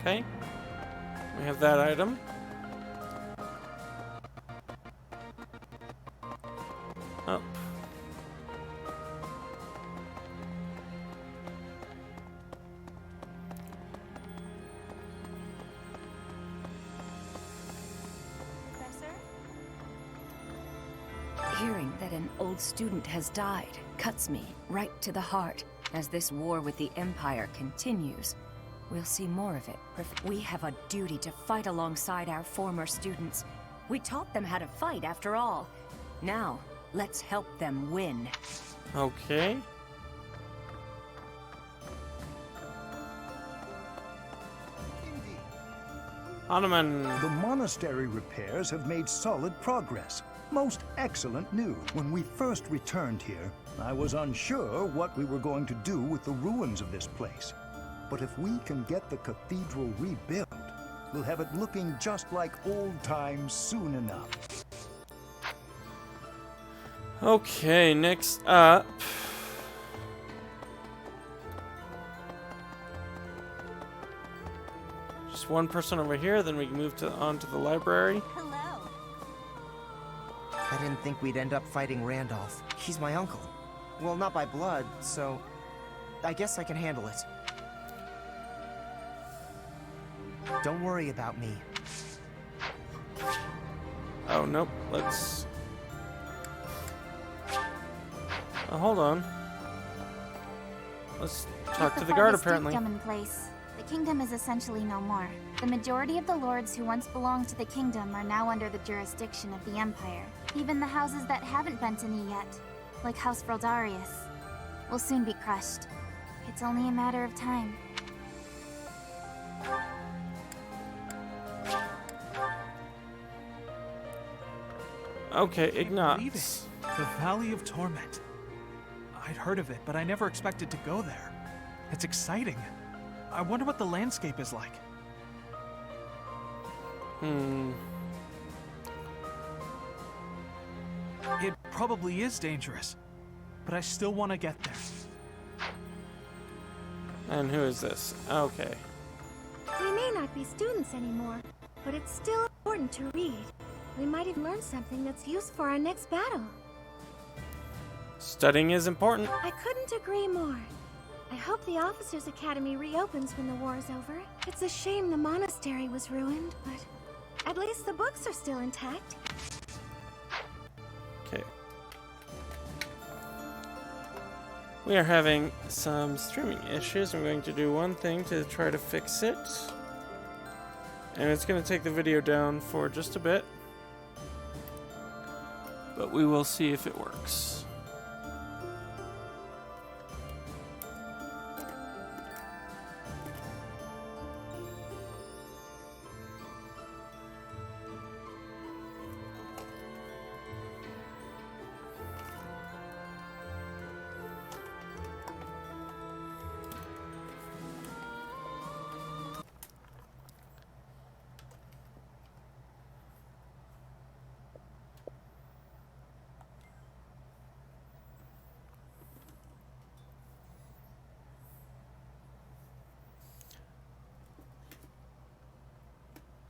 Okay. We have that item. Oh. Hearing that an old student has died cuts me right to the heart. As this war with the Empire continues, we'll see more of it. We have a duty to fight alongside our former students. We taught them how to fight, after all. Now, let's help them win. Okay. Hanuman. The monastery repairs have made solid progress. Most excellent news. When we first returned here, I was unsure what we were going to do with the ruins of this place. But if we can get the cathedral rebuilt, we'll have it looking just like old times soon enough. Okay, next up. Just one person over here, then we can move on to the library. I didn't think we'd end up fighting Randolph. He's my uncle. Well, not by blood, so I guess I can handle it. Don't worry about me. Oh, nope. Let's... hold on. Let's talk to the guard, apparently. In place. The kingdom is essentially no more. The majority of the lords who once belonged to the kingdom are now under the jurisdiction of the Empire. Even the houses that haven't bent a knee yet, like House Fraldarius, will soon be crushed. It's only a matter of time. Okay, Ignatz. The Valley of Torment. I'd heard of it, but I never expected to go there. It's exciting. I wonder what the landscape is like. It probably is dangerous, but I still want to get there. And who is this? Okay. We may not be students anymore, but it's still important to read. We might even learn something that's useful for our next battle. Studying is important. I couldn't agree more. I hope the Officers' Academy reopens when the war is over. It's a shame the monastery was ruined, but at least the books are still intact. Okay. We are having some streaming issues. I'm going to do one thing to try to fix it. And it's going to take the video down for just a bit. But we will see if it works.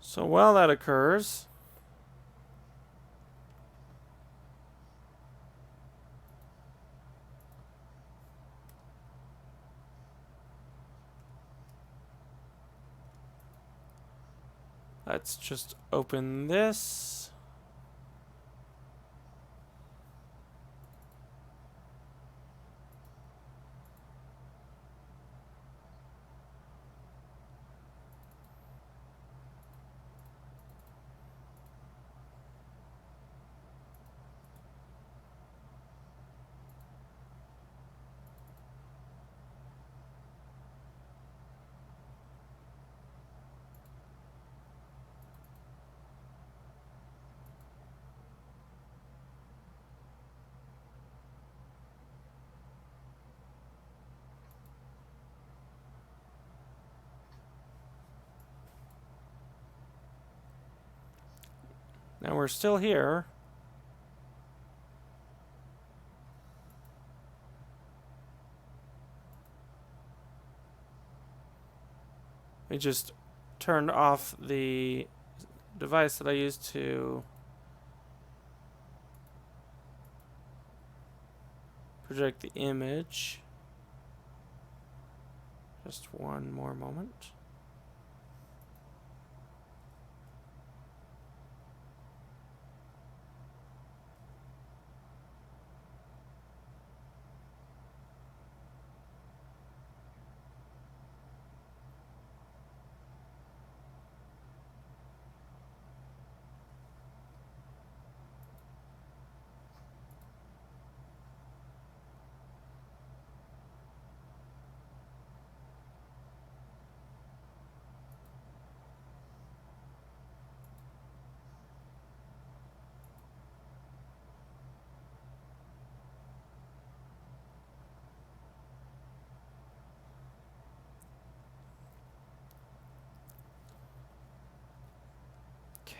So while that occurs, let's just open this. Now we're still here. We just turned off the device that I used to project the image. Just one more moment.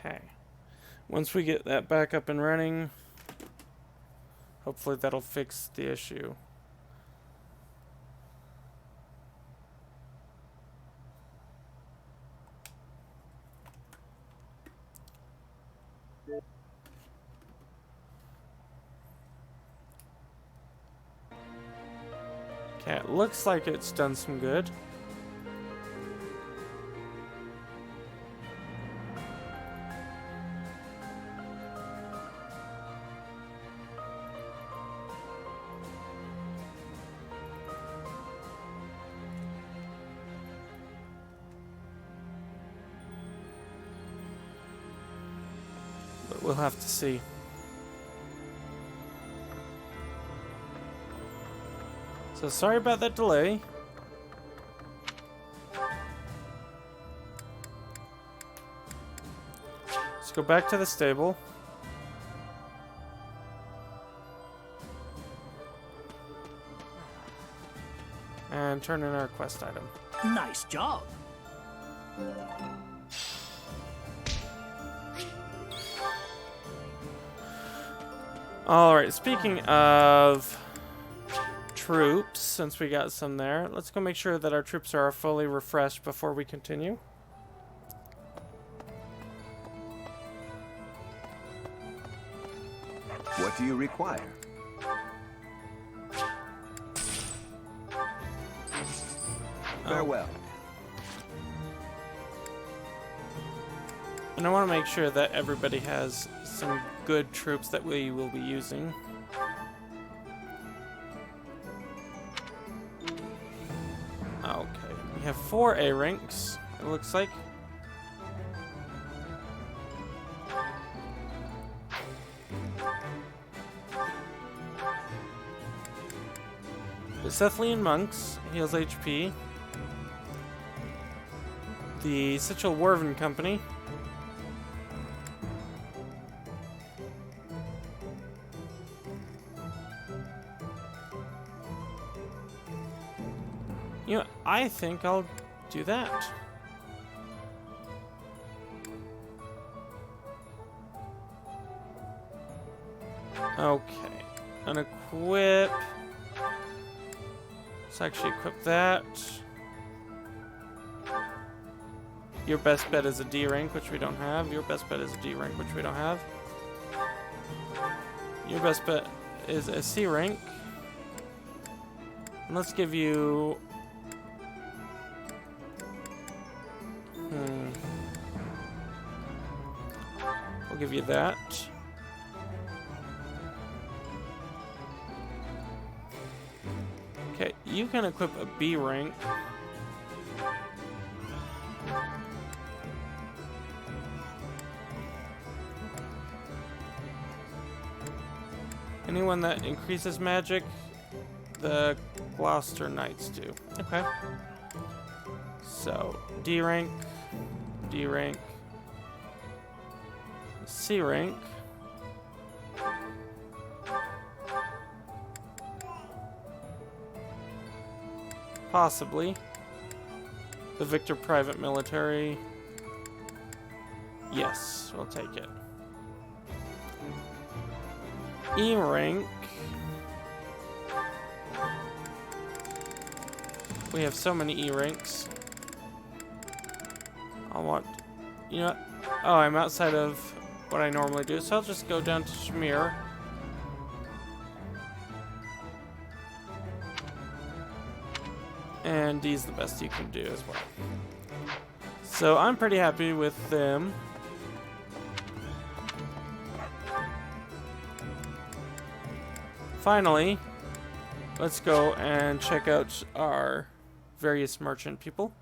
Okay. Once we get that back up and running, hopefully that'll fix the issue. Okay, it looks like it's done some good. But we'll have to see. So sorry about that delay. Let's go back to the stable. And turn in our quest item. Nice job. Alright, speaking of troops, since we got some there, let's go make sure that our troops are fully refreshed before we continue. What do you require? Farewell. And I want to make sure that everybody has some good troops that we will be using. Okay, we have 4 A ranks, it looks like. The Sethlian monks heals HP. The Sichel Werven Company. You know, I think I'll do that. Okay. Unequip. Let's actually equip that. Your best bet is a D rank, which we don't have. Your best bet is a D rank, which we don't have. Your best bet is a C rank. And let's give you... We'll give you that. Okay, you can equip a B rank. Anyone that increases magic, the Gloucester Knights do. Okay. So, D rank, D rank, C rank. Possibly. The Victor Private Military. Yes, we'll take it. E rank. We have so many E ranks. I want... You know what? Oh, I'm outside of what I normally do, so I'll just go down to Shamir. And D's the best you can do as well. So I'm pretty happy with them. Finally, let's go and check out our various merchant people.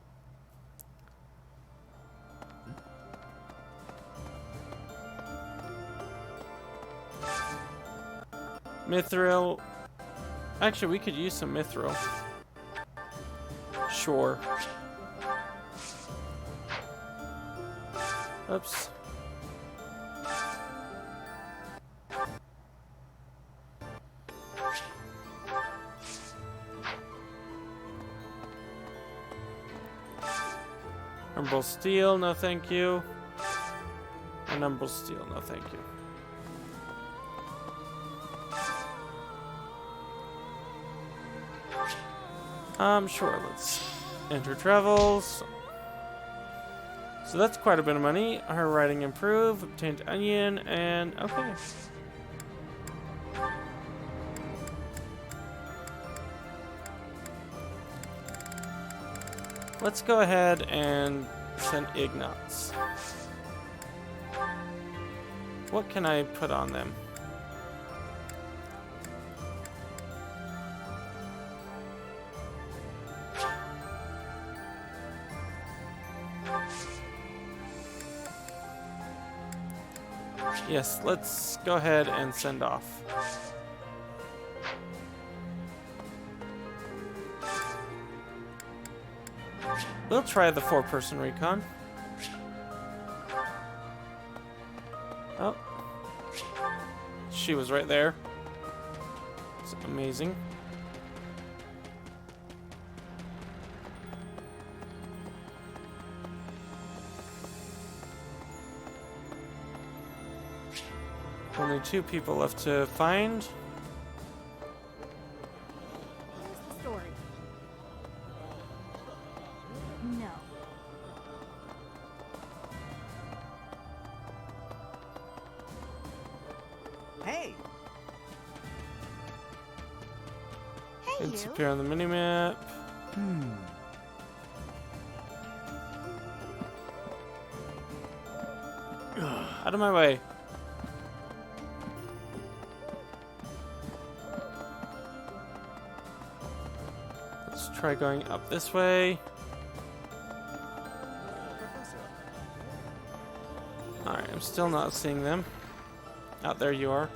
Mithril. Actually, we could use some Mithril. Sure. Oops. Umbral Steel, no thank you. And Umbral Steel, no thank you. Sure, let's enter travels. So that's quite a bit of money. Her writing improve, obtained onion, and okay. Let's go ahead and send Ignatz. What can I put on them? Yes, let's go ahead and send off. We'll try the 4-person recon. Oh. She was right there. It's amazing. Only 2 people left to find. Here's the story. No. Hey! Hey, It's you. appear on the minimap. Out of my way. Let's try going up this way. Alright, I'm still not seeing them. Out there you are.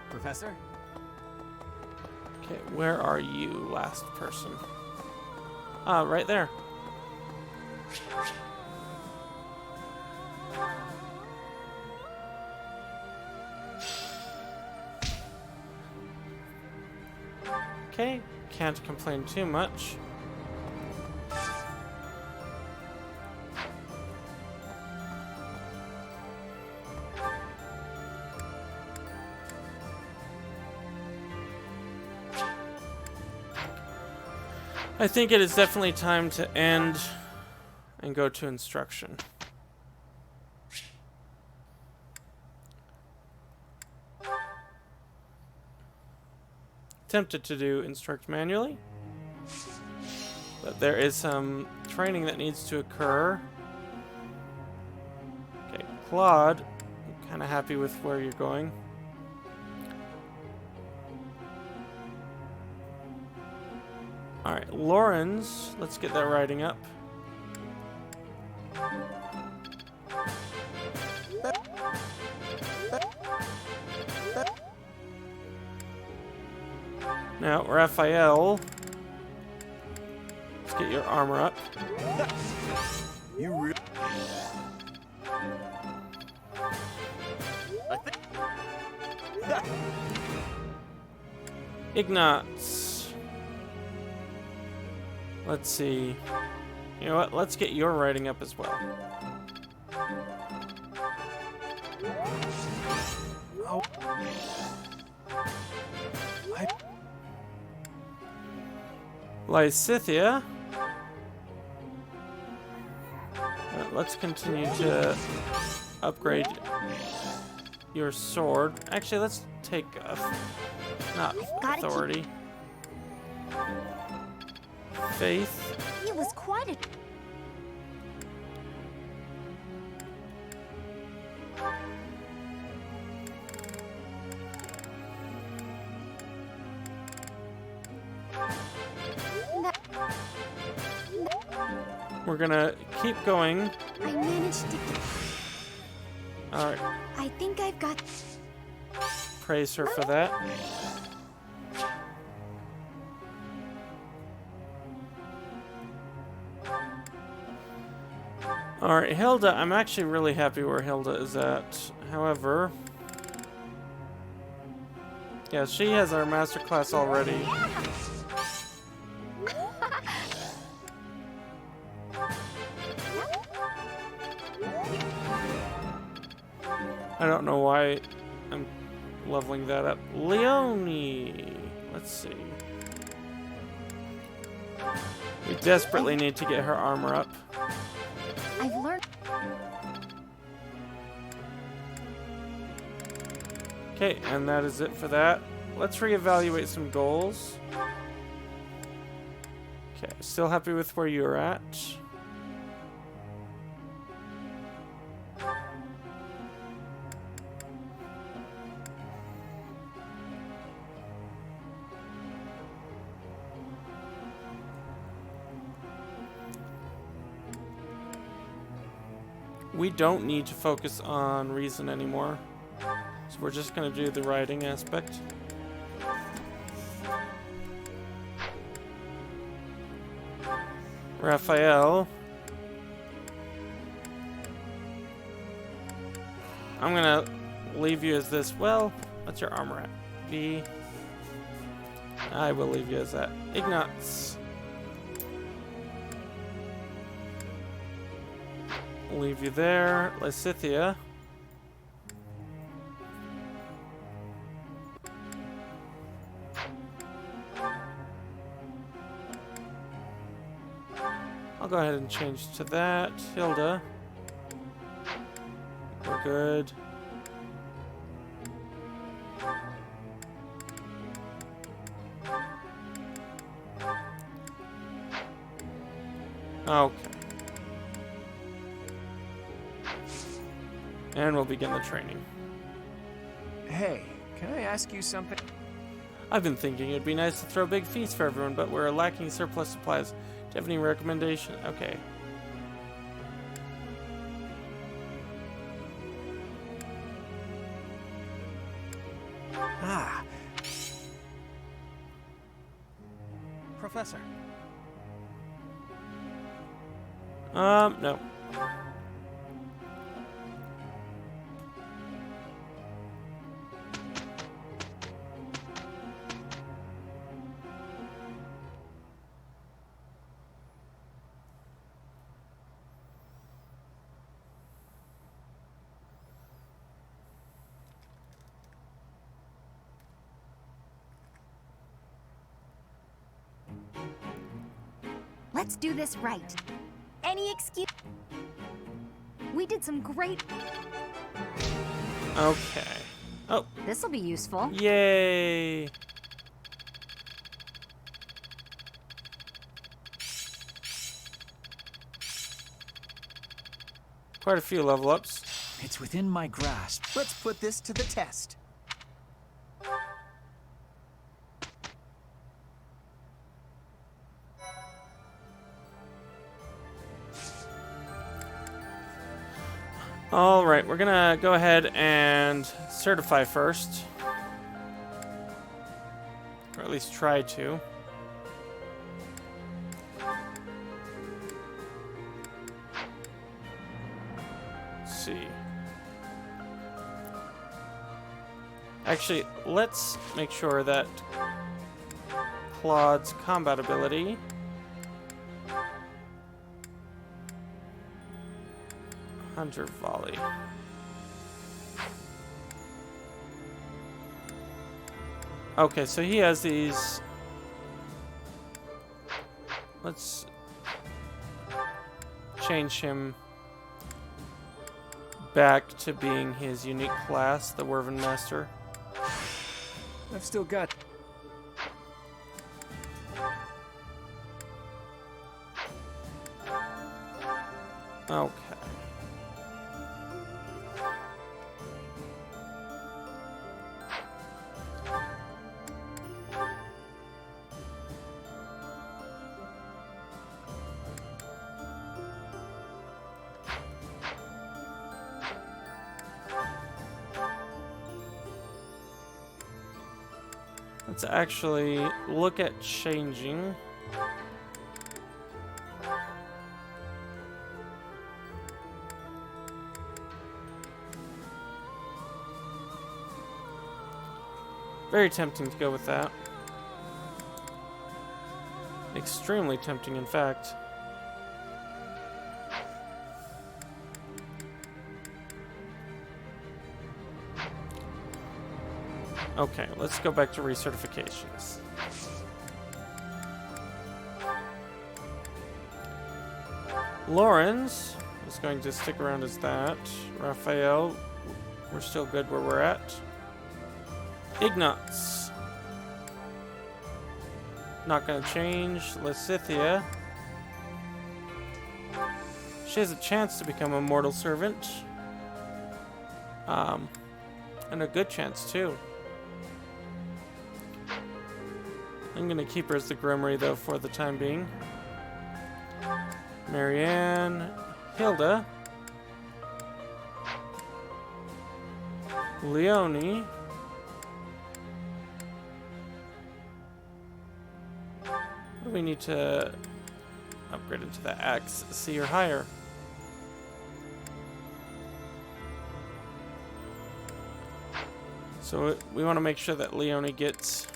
Professor? Okay, where are you, last person? Ah, right there. Okay, can't complain too much. I think it is definitely time to end and go to instruction. Tempted to do instruct manually, but there is some training that needs to occur. Okay, Claude, I'm kind of happy with where you're going. Alright, Lawrence, let's get that writing up. Now, Raphael, let's get your armor up. You really? Ignatz. Let's see. You know what? Let's get your writing up as well. Oh. Lysithia. Let's continue to upgrade your sword. Actually, let's take not authority. Faith. It was quite a... We're gonna keep going. I managed to... Alright. I think I've got... Praise her for that. Alright, Hilda, I'm actually really happy where Hilda is at. However... Yeah, she has our masterclass already. I don't know why I'm leveling that up. Leonie! Let's see. We desperately need to get her armor up. I've learned... Okay, and that is it for that. let's reevaluate some goals. Okay, still happy with where you're at. We don't need to focus on reason anymore. So we're just going to do the writing aspect. Raphael. I'm going to leave you as this. Well, what's your armor at? B. I will leave you as that. Ignatz. Leave you there. Lysithia. I'll go ahead and change to that. Hilda. We're good. Okay. And we'll begin the training. Hey, can I ask you something? I've been thinking it'd be nice to throw a big feast for everyone, but we're lacking surplus supplies. Do you have any recommendation? Okay. Ah. Professor. No. Let's do this right. Any excuse? We did some great... Okay. Oh. This'll be useful. Yay. Quite a few level ups. It's within my grasp. Let's put this to the test. All right, we're gonna go ahead and certify first, or at least try to. Let's see. Actually, let's make sure that Claude's combat ability Hunter Volley. Okay, so he has these. Let's change him back to being his unique class, the Werven Master. I've still got... Okay. Let's actually look at changing. Very tempting to go with that. Extremely tempting, in fact. Okay, let's go back to recertifications. Lawrence is going to stick around as that. Raphael, we're still good where we're at. Ignatz. Not gonna change. Lysithia. She has a chance to become a mortal servant. And a good chance too. I'm gonna keep her as the Grimory though for the time being. Marianne, Hilda, Leonie, what do we need to upgrade into the axe, C or higher? So we want to make sure that Leonie gets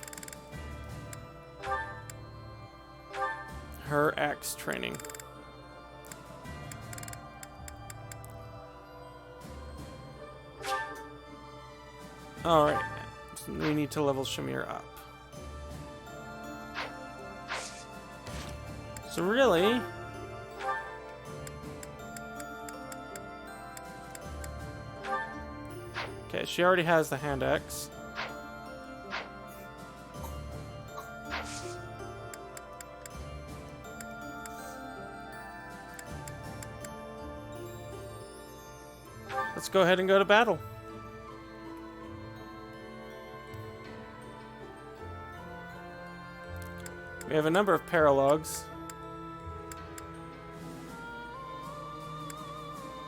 her axe training. Alright, so we need to level Shamir up. So really, okay, she already has the hand axe. Let's go ahead and go to battle. We have a number of paralogs.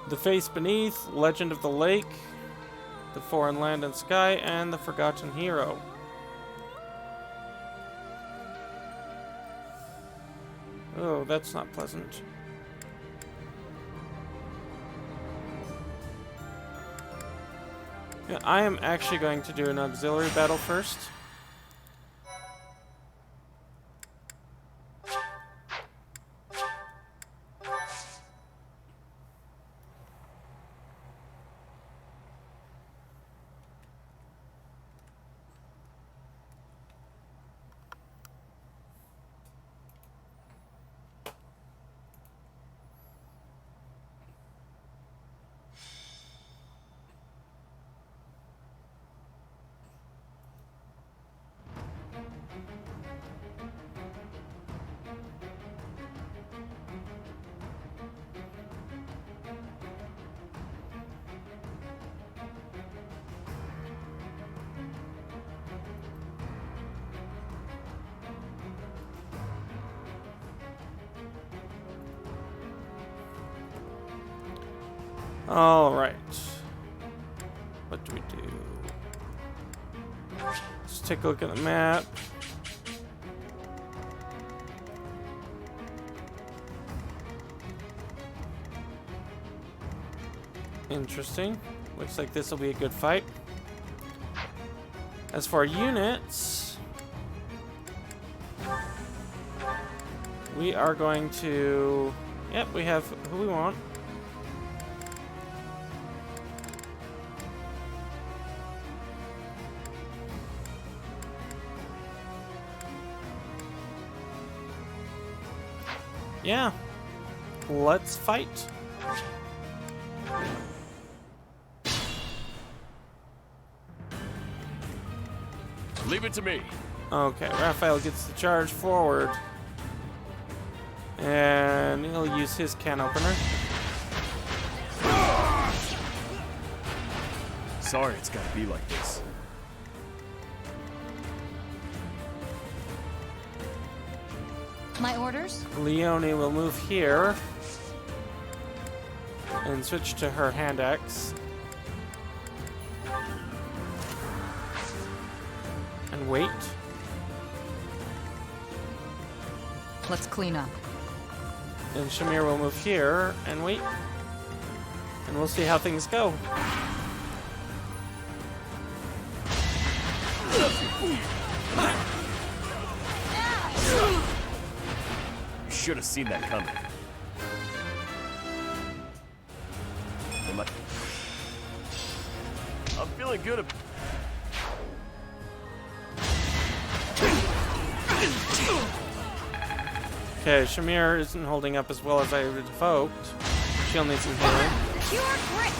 The Face Beneath, Legend of the Lake, The Foreign Land and Sky, and The Forgotten Hero. Oh, that's not pleasant. Yeah, I am actually going to do an auxiliary battle first. All right. What do we do? Let's take a look at the map. Interesting. Looks like this will be a good fight. As for our units, we are going to... Yep, we have who we want. Yeah, let's fight. Leave it to me. Okay, Raphael gets the charge forward. And he'll use his can opener. Sorry it's gotta be like this. My orders? Leonie will move here and switch to her hand axe. And wait. Let's clean up. And Shamir will move here and wait. And we'll see how things go. Should have seen that coming. I'm feeling good. Okay, Shamir isn't holding up as well as I would have hoped. She'll need some healing. Pure grit!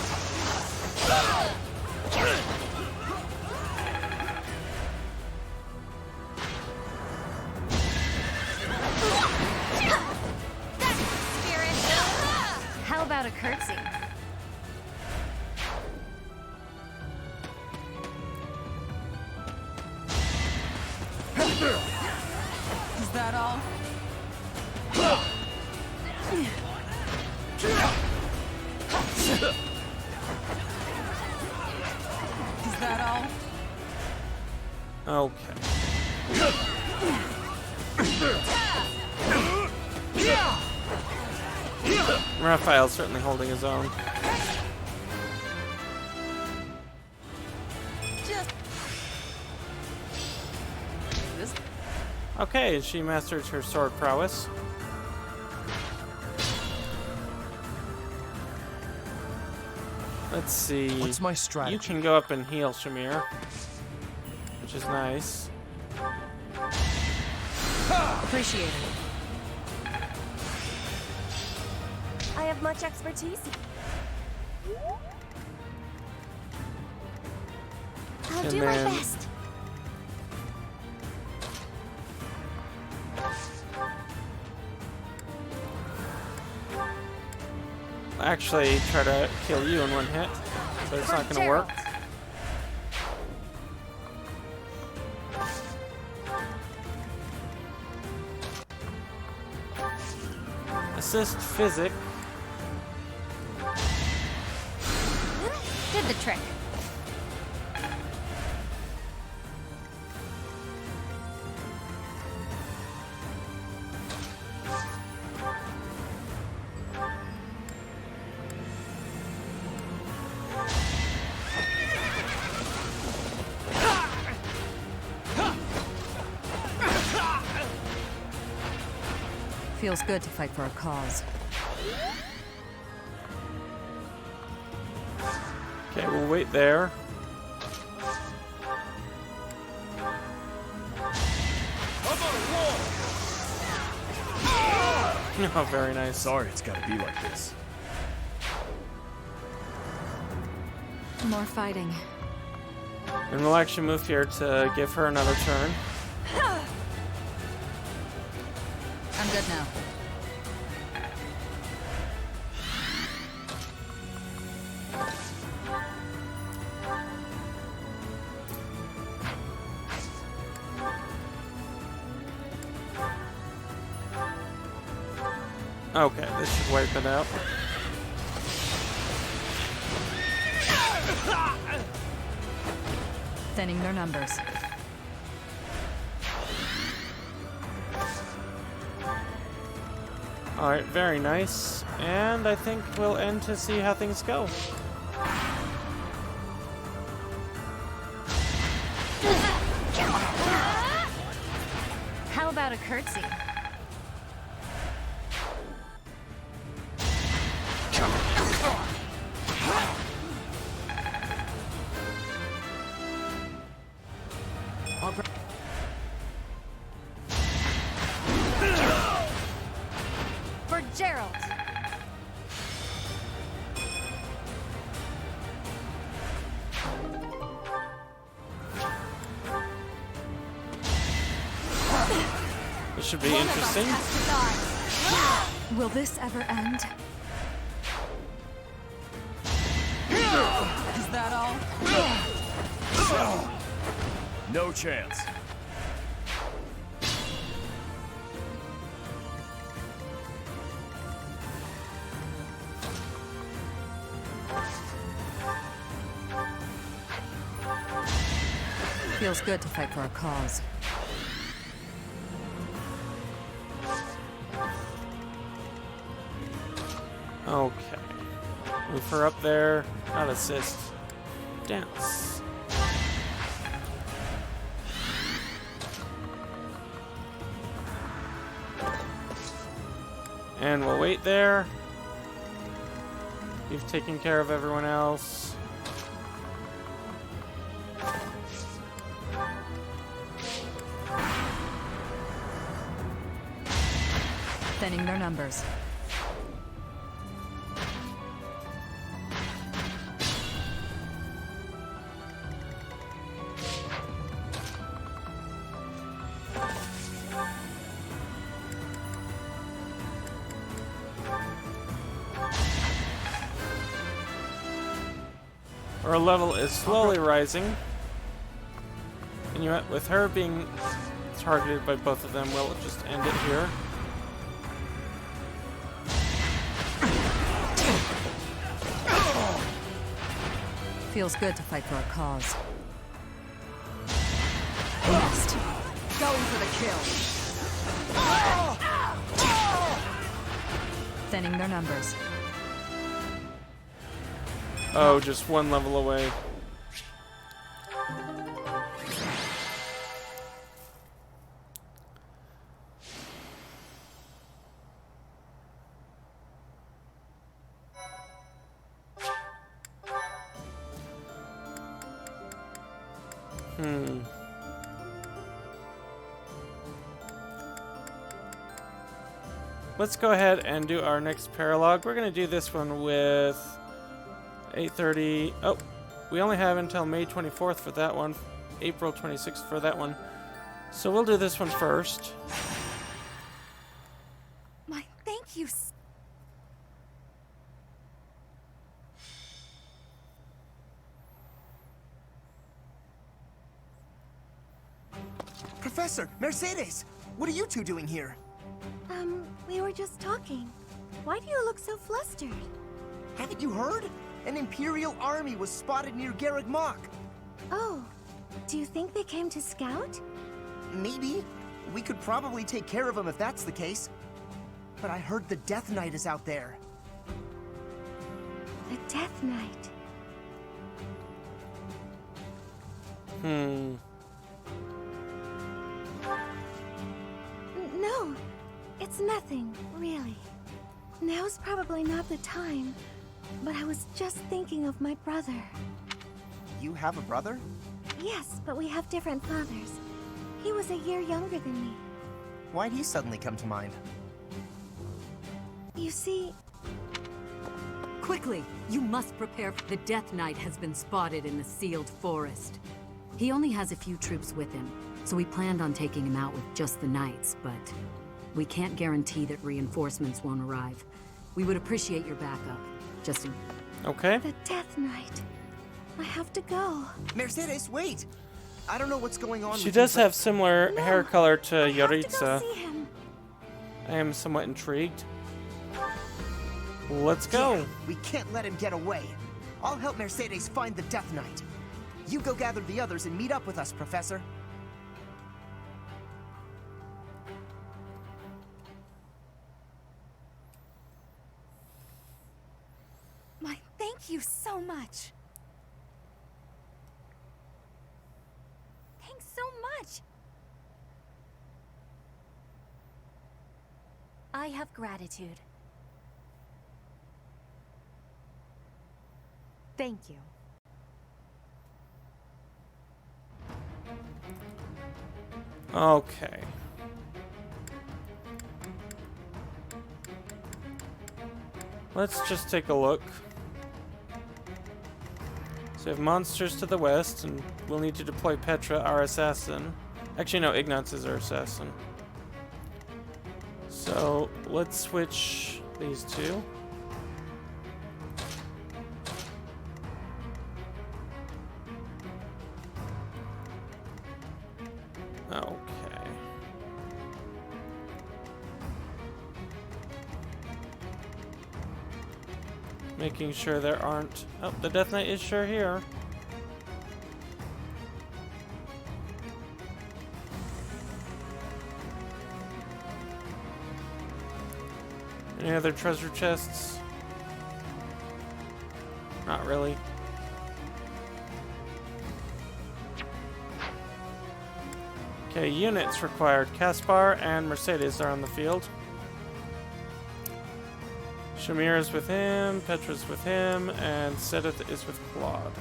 Is that all? Is that all? Okay. Raphael's certainly holding his own. Okay, she mastered her sword prowess. Let's see. What's my strategy? You can go up and heal Shamir, which is nice. Appreciate it. I have much expertise. I'll And do my then- best. Actually, try to kill you in one hit, but it's not going to work. Assist physic. Did the trick. Feels good to fight for a cause. Okay, we'll wait there. Oh, very nice. Sorry, it's gotta be like this. More fighting. And we'll actually move here to give her another turn. I'm good now. Okay, this should wipe it out. Thinning their numbers. Alright, very nice. And I think we'll end to see how things go. How about a curtsy? For Gerald. This should be interesting. Will this ever end? Is that all? No chance. Feels good to fight for a cause. Okay. Move her up there. Not assist. Dance. And we'll wait there. You've taken care of everyone else. Thinning their numbers. Our level is slowly rising. And you know, with her being targeted by both of them, we'll just end it here. Feels good to fight for a cause. Next. Going for the kill. Thinning their numbers. Oh, just one level away. Let's go ahead and do our next paralogue. We're going to do this one with 8:30. Oh, we only have until May 24th for that one, April 26th for that one. So we'll do this one first. My thank you. Professor, Mercedes, what are you two doing here? We were just talking. Why do you look so flustered? Haven't you heard? An imperial army was spotted near Garreg Mach. Oh, do you think they came to scout? Maybe. We could probably take care of them if that's the case. But I heard the Death Knight is out there. The Death Knight. No, it's nothing, really. Now's probably not the time, but I was just thinking of my brother. You have a brother? Yes, but we have different fathers. He was a year younger than me. Why'd he suddenly come to mind? You see... Quickly! You must prepare. The Death Knight has been spotted in the sealed forest. He only has a few troops with him, so we planned on taking him out with just the knights, but we can't guarantee that reinforcements won't arrive. We would appreciate your backup. Just in... Okay. The Death Knight. I have to go. Mercedes, wait! I don't know what's going on. She does have similar hair color to Yaritza. See him. I am somewhat intrigued. Let's go. Yeah, we can't let him get away. I'll help Mercedes find the Death Knight. You go gather the others and meet up with us, Professor. Thank you so much. Thanks so much. I have gratitude. Thank you. Okay. Let's just take a look. So we have monsters to the west, and we'll need to deploy Petra, our assassin. Actually, no, Ignatz is our assassin. So let's switch these two. Okay. Making sure there aren't... Oh, the Death Knight is sure here. Any other treasure chests? Not really. Okay, units required. Caspar and Mercedes are on the field. Shamir is with him, Petra's with him, and Sedith is with Claude.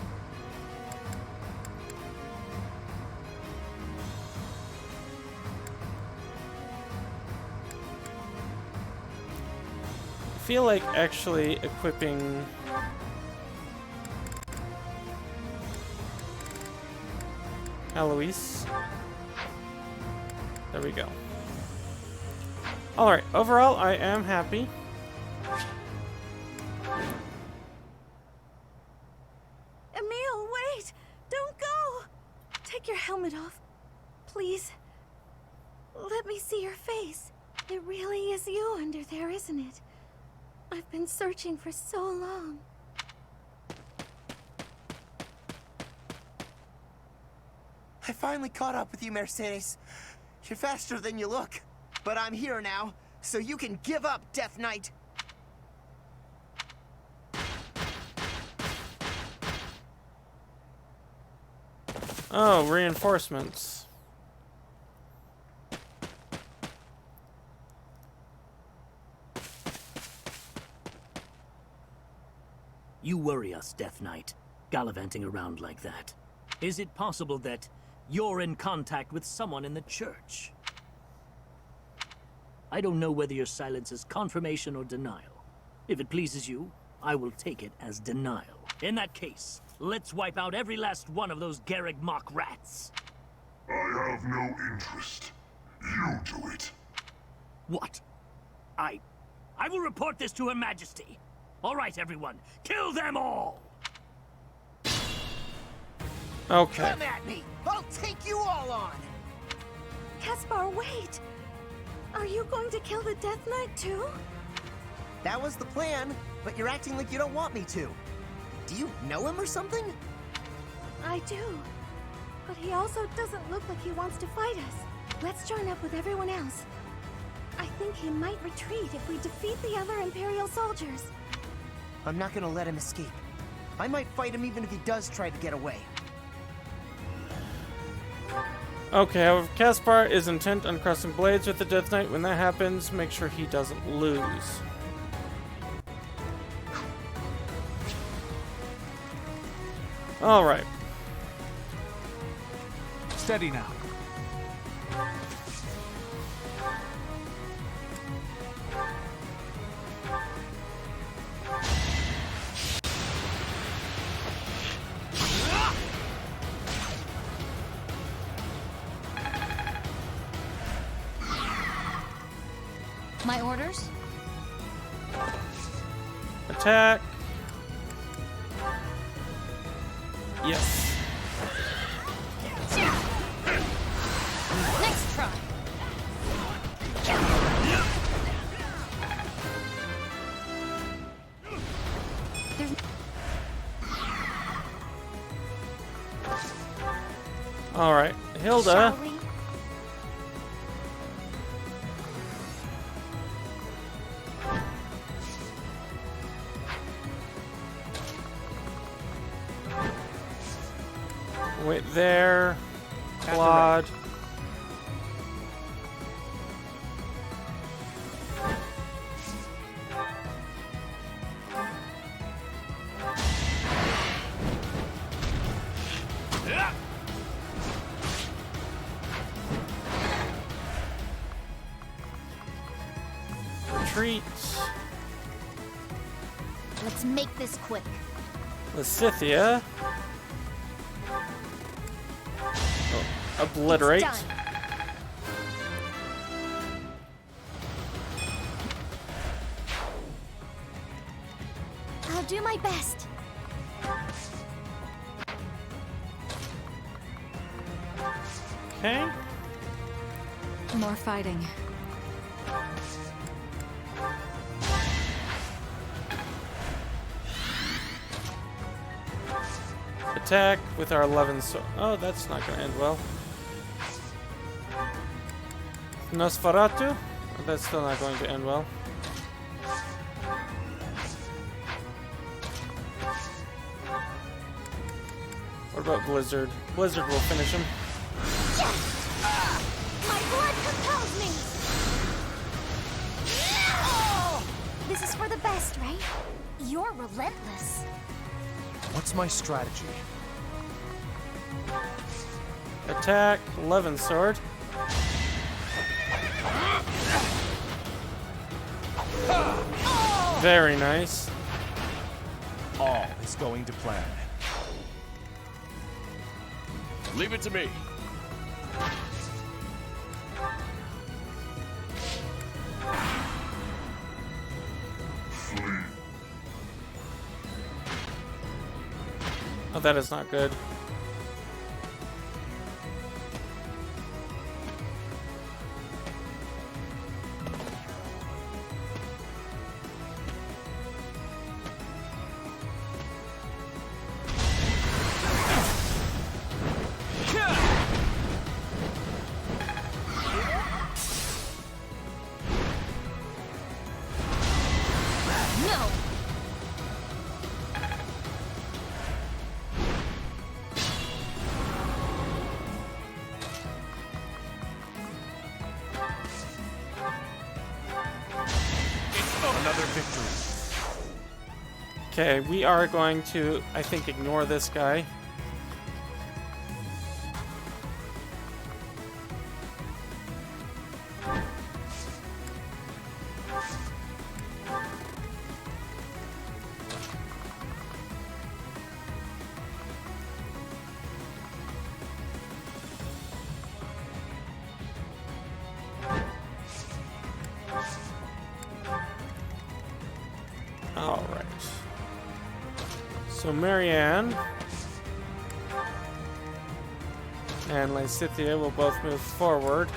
I feel like actually equipping Alois. There we go. Alright, overall I am happy. Emil, wait! Don't go! Take your helmet off. Please. Let me see your face. It really is you under there, isn't it? I've been searching for so long. I finally caught up with you, Mercedes. You're faster than you look. But I'm here now, so you can give up, Death Knight. Oh, reinforcements. You worry us, Death Knight, gallivanting around like that. Is it possible that you're in contact with someone in the church? I don't know whether your silence is confirmation or denial. If it pleases you, I will take it as denial. In that case, let's wipe out every last one of those Garrig mock rats. I have no interest. You do it. What? I will report this to Her Majesty. All right, everyone, kill them all! Okay. Come at me! I'll take you all on! Caspar, wait! Are you going to kill the Death Knight too? That was the plan, but you're acting like you don't want me to. Do you know him or something? I do. But he also doesn't look like he wants to fight us. Let's join up with everyone else. I think he might retreat if we defeat the other Imperial soldiers. I'm not gonna let him escape. I might fight him even if he does try to get away. Okay, however, Caspar is intent on crossing blades with the Death Knight. When that happens, make sure he doesn't lose. Alright. Steady now. My orders? Attack. Yes. Next try. All right, Hilda. Shall we? Wait there. Claude. Retreat. Let's make this quick. Lysithea. Obliterate. It's done. I'll do my best. Okay. More fighting. Attack with our 11 so oh, that's not gonna end well. Nosferatu? That's still not going to end well. What about Blizzard? Blizzard will finish him. Yes! My blood compels me! This is for the best, right? You're relentless. What's my strategy? Attack, 11 sword. Very nice. All is going to plan. Leave it to me. Oh, that is not good. Okay, we are going to, I think, ignore this guy. Alright. So Marianne and Lysithea will both move forward.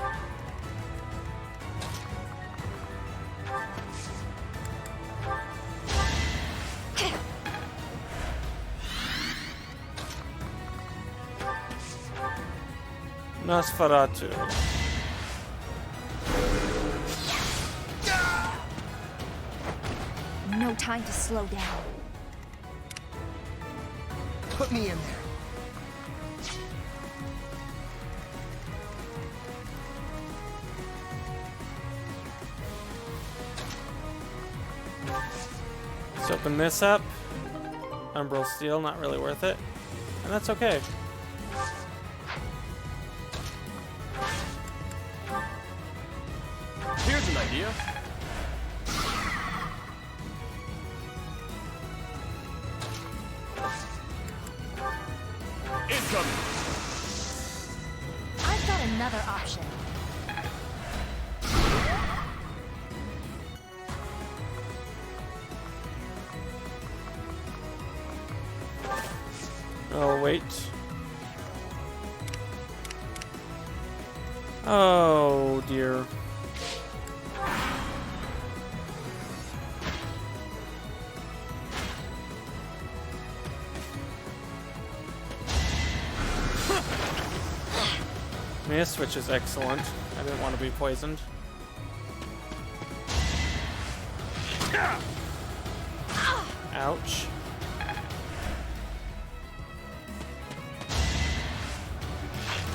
Nosferatu. No time to slow down. Put me in there. Let's open this up. Umbral Steel, not really worth it. And that's okay. Here's an idea. Incoming. I've got another option. Oh, wait. Oh, dear. Miss, which is excellent. I didn't want to be poisoned. Ouch.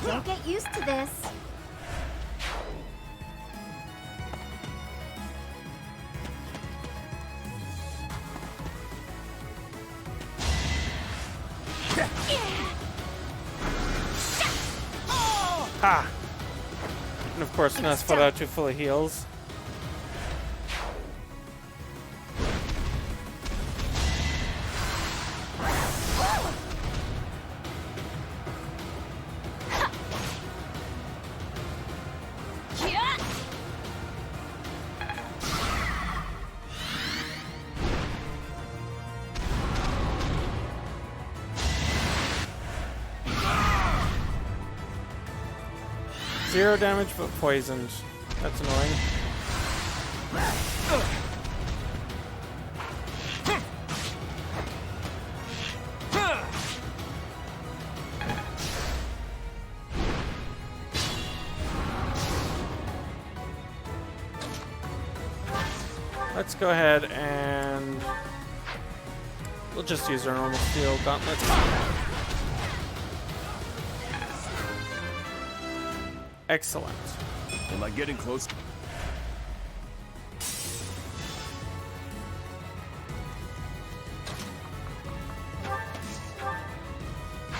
Don't get used to this. Ha! And of course, Nosferatu full of heals. Zero damage, but poisoned. That's annoying. Let's go ahead and we'll just use our normal steel gauntlets. Excellent. Am I getting close?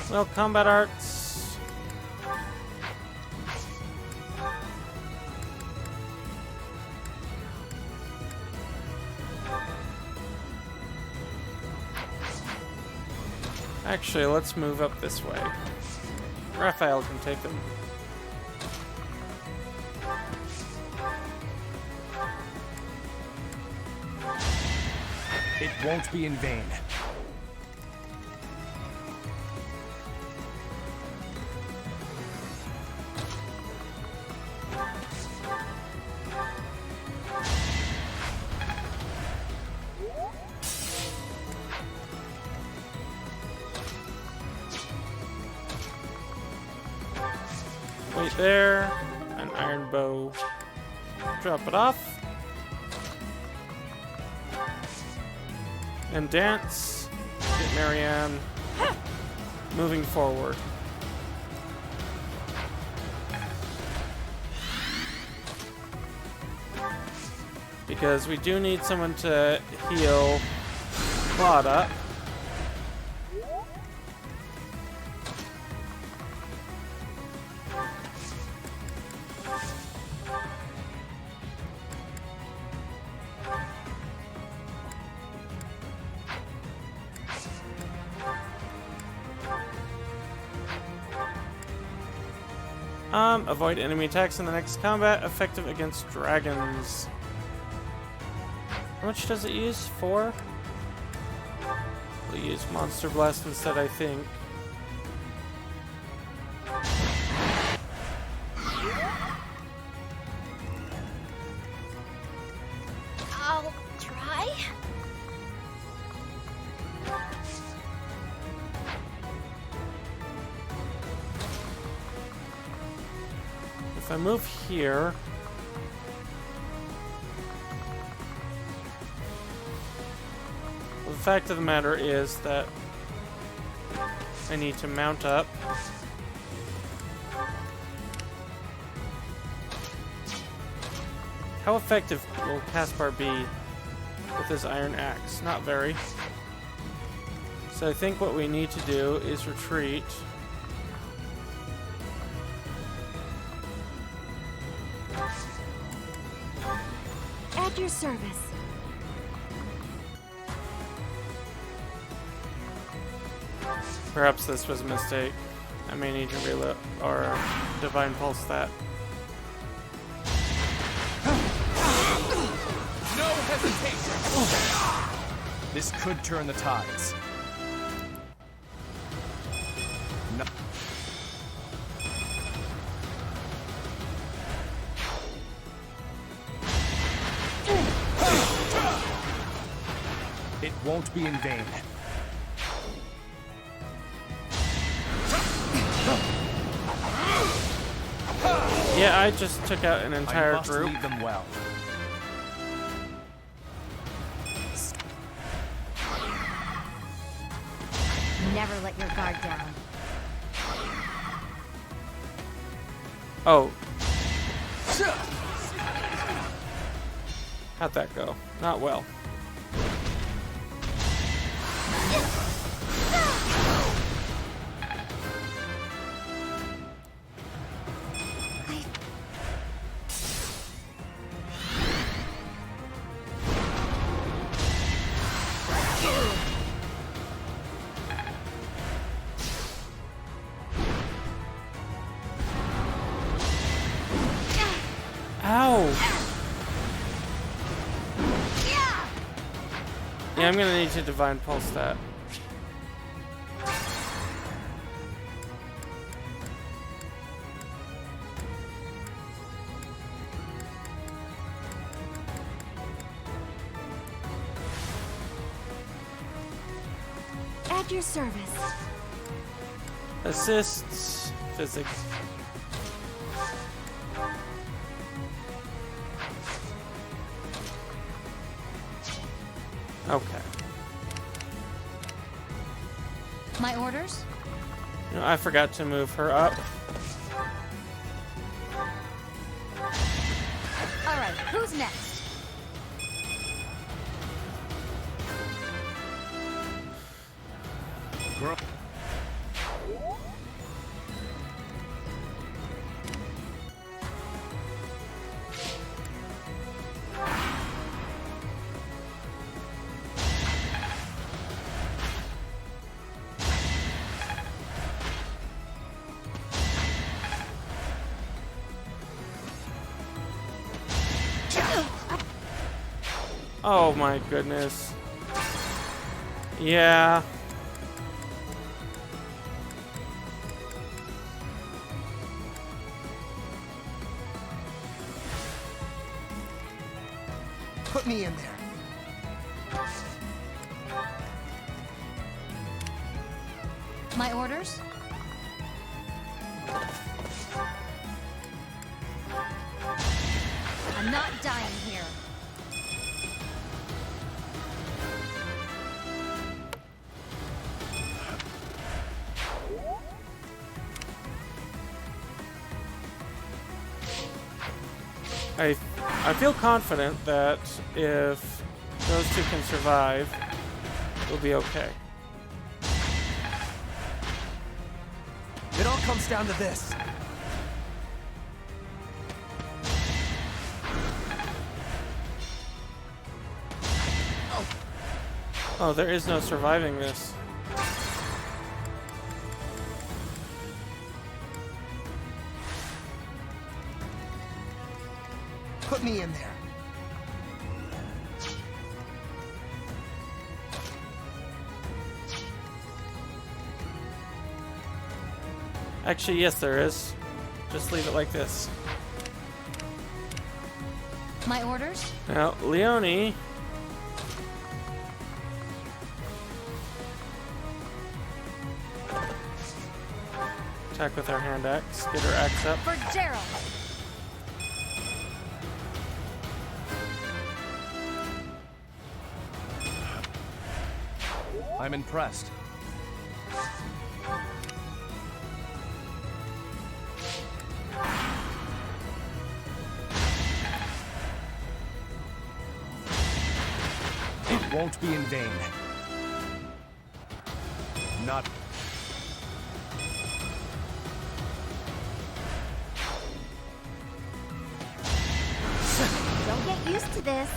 Well, combat arts. Actually, let's move up this way. Raphael can take them. It won't be in vain. Wait there. An iron bow. Drop it off. And dance. Get Marianne moving forward. Because we do need someone to heal Claude up. Avoid enemy attacks in the next combat. Effective against dragons. How much does it use? 4? We'll use Monster Blast instead, I think. I'll try. If I move here, well, the fact of the matter is that I need to mount up. How effective will Caspar be with his iron axe? Not very. So I think what we need to do is retreat. At your service. Perhaps this was a mistake. I may need to reload or divine pulse that. No hesitation! This could turn the tides. No. It won't be in vain. Yeah, I just took out an entire I must group. lead them well. Never let your guard down. Oh. How'd that go? Not well. Ow! Yeah, I'm gonna need to divine pulse that. At your service. Assists physics. Okay. My orders? You know, I forgot to move her up. Alright, who's next? Oh my goodness. Yeah. Put me in there. My orders? I'm not dying here. I feel confident that if those two can survive, we'll be okay. It all comes down to this. Oh, there is no surviving this. Put me in there. Actually, yes, there is. Just leave it like this. My orders? Now, Leonie. Attack with her hand axe. Get her axe up. For Gerald. I'm impressed. It won't be in vain. Not. Don't get used to this.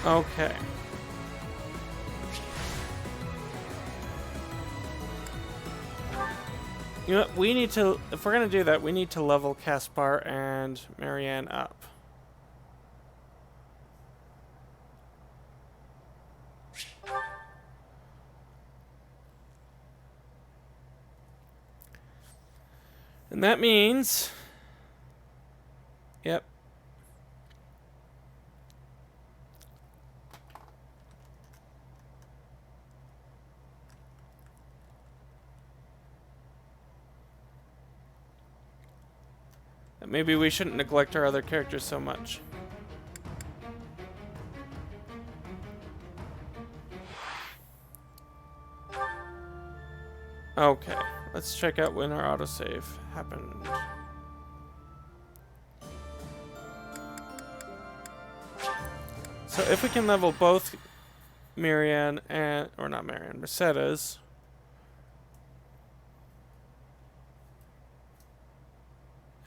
Okay. You know what? We need to, if we're gonna do that, we need to level Caspar and Marianne up. And that means, yep. Maybe we shouldn't neglect our other characters so much. Okay, let's check out when our autosave happened. So if we can level both Marianne and, or not Marianne, Mercedes.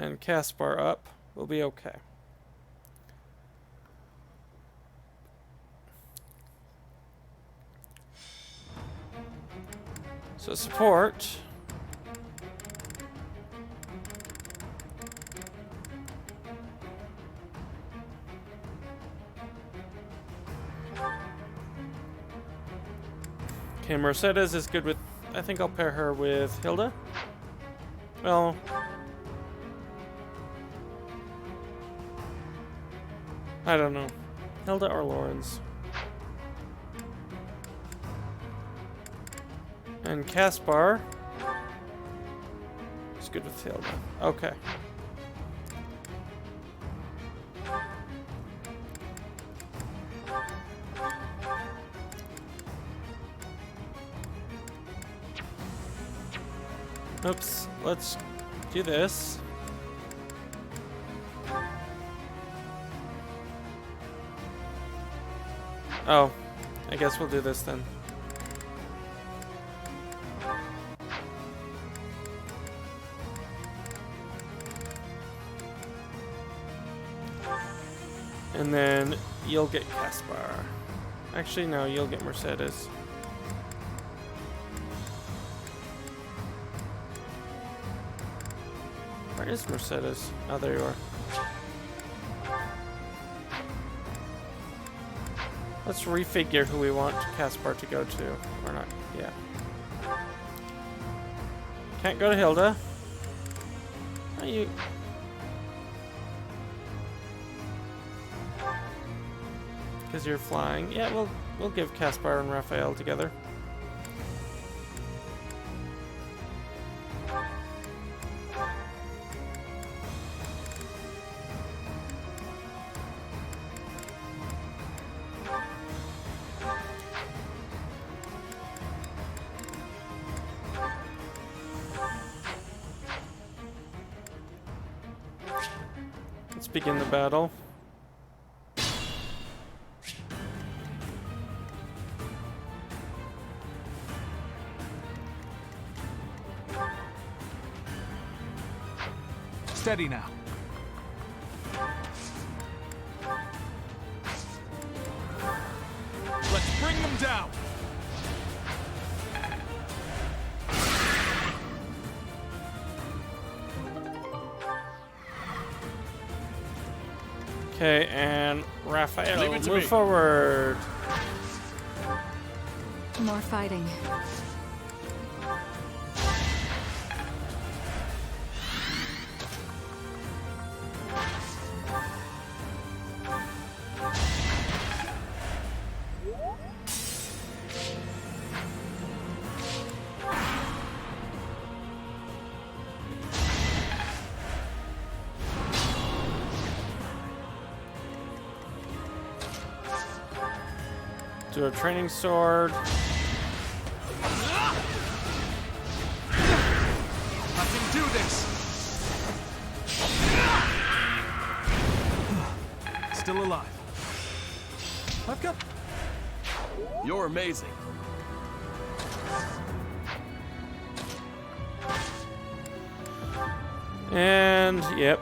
And Caspar up, we'll be okay. So support. Okay, Mercedes is good with, I think I'll pair her with Hilda. Well, I don't know. Hilda or Lawrence. And Caspar is good with Hilda. Okay. Oops. Let's do this. Oh, I guess we'll do this then. And then you'll get Caspar. Actually, no, you'll get Mercedes. Where is Mercedes? Oh, there you are. Let's refigure who we want Caspar to go to. Or not, yeah. Can't go to Hilda. Oh, you... Because you're flying. Yeah, we'll give Caspar and Raphael together. begin the battle. Steady now. Let's bring them down. Okay, and Raphael, Leave it to move me. forward. More fighting. Do a training sword. I can do this. Still alive. I've got. You're amazing. And, yep.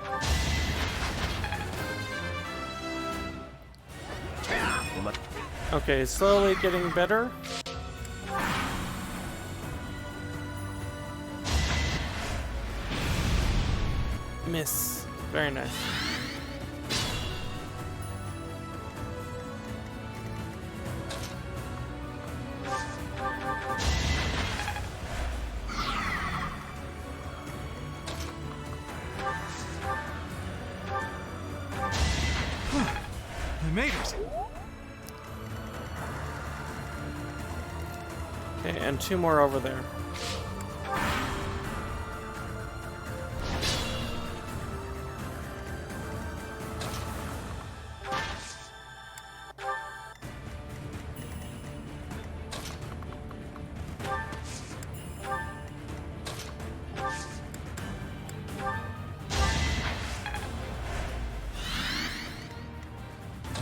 Okay, slowly getting better. Miss. Very nice. I made it. Okay, and two more over there.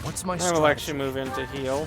What's my I will strategy? actually move in to heal.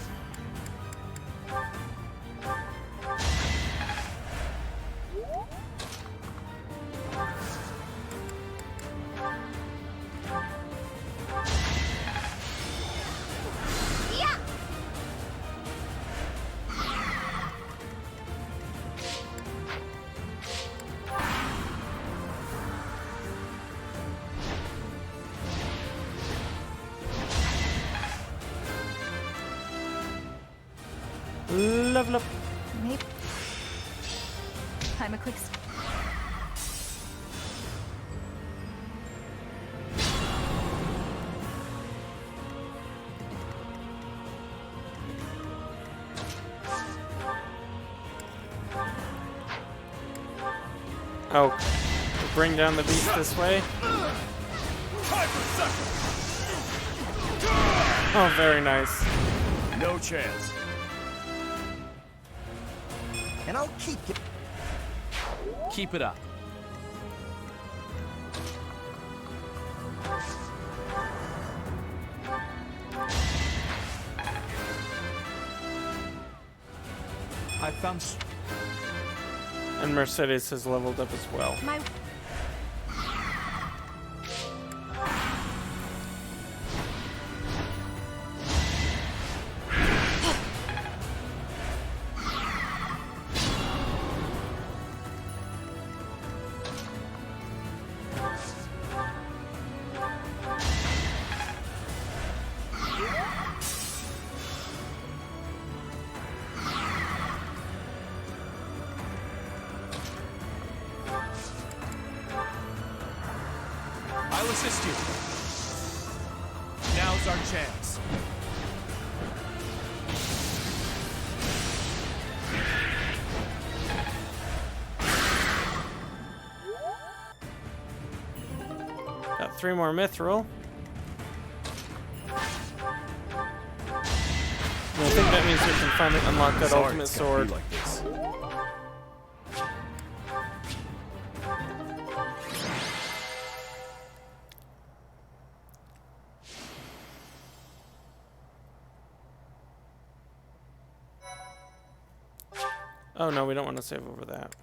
Level up. Maybe. I'm a quick. Oh, bring down the beast this way. Oh, very nice. No chance. And I'll keep it. Keep it up. I found. And Mercedes has leveled up as well. My. I'll assist you. Now's our chance. Got 3 more mithril. And I think that means we can finally unlock that Sorry ultimate it's gonna sword. be like this. Oh no, we don't want to save over that.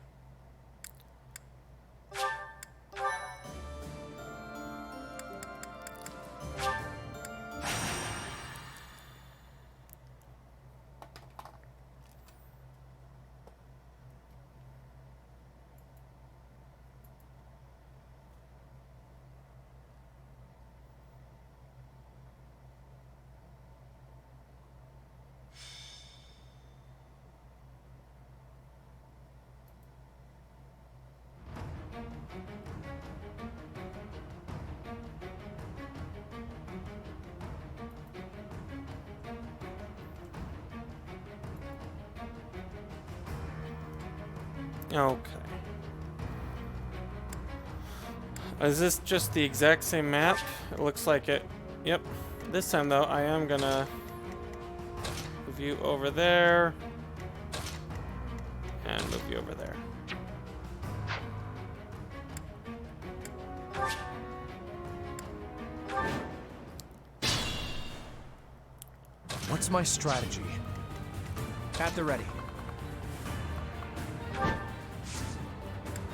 Okay. Is this just the exact same map? It looks like it. Yep. This time though, I am gonna move you over there and move you over there. What's my strategy? At the ready.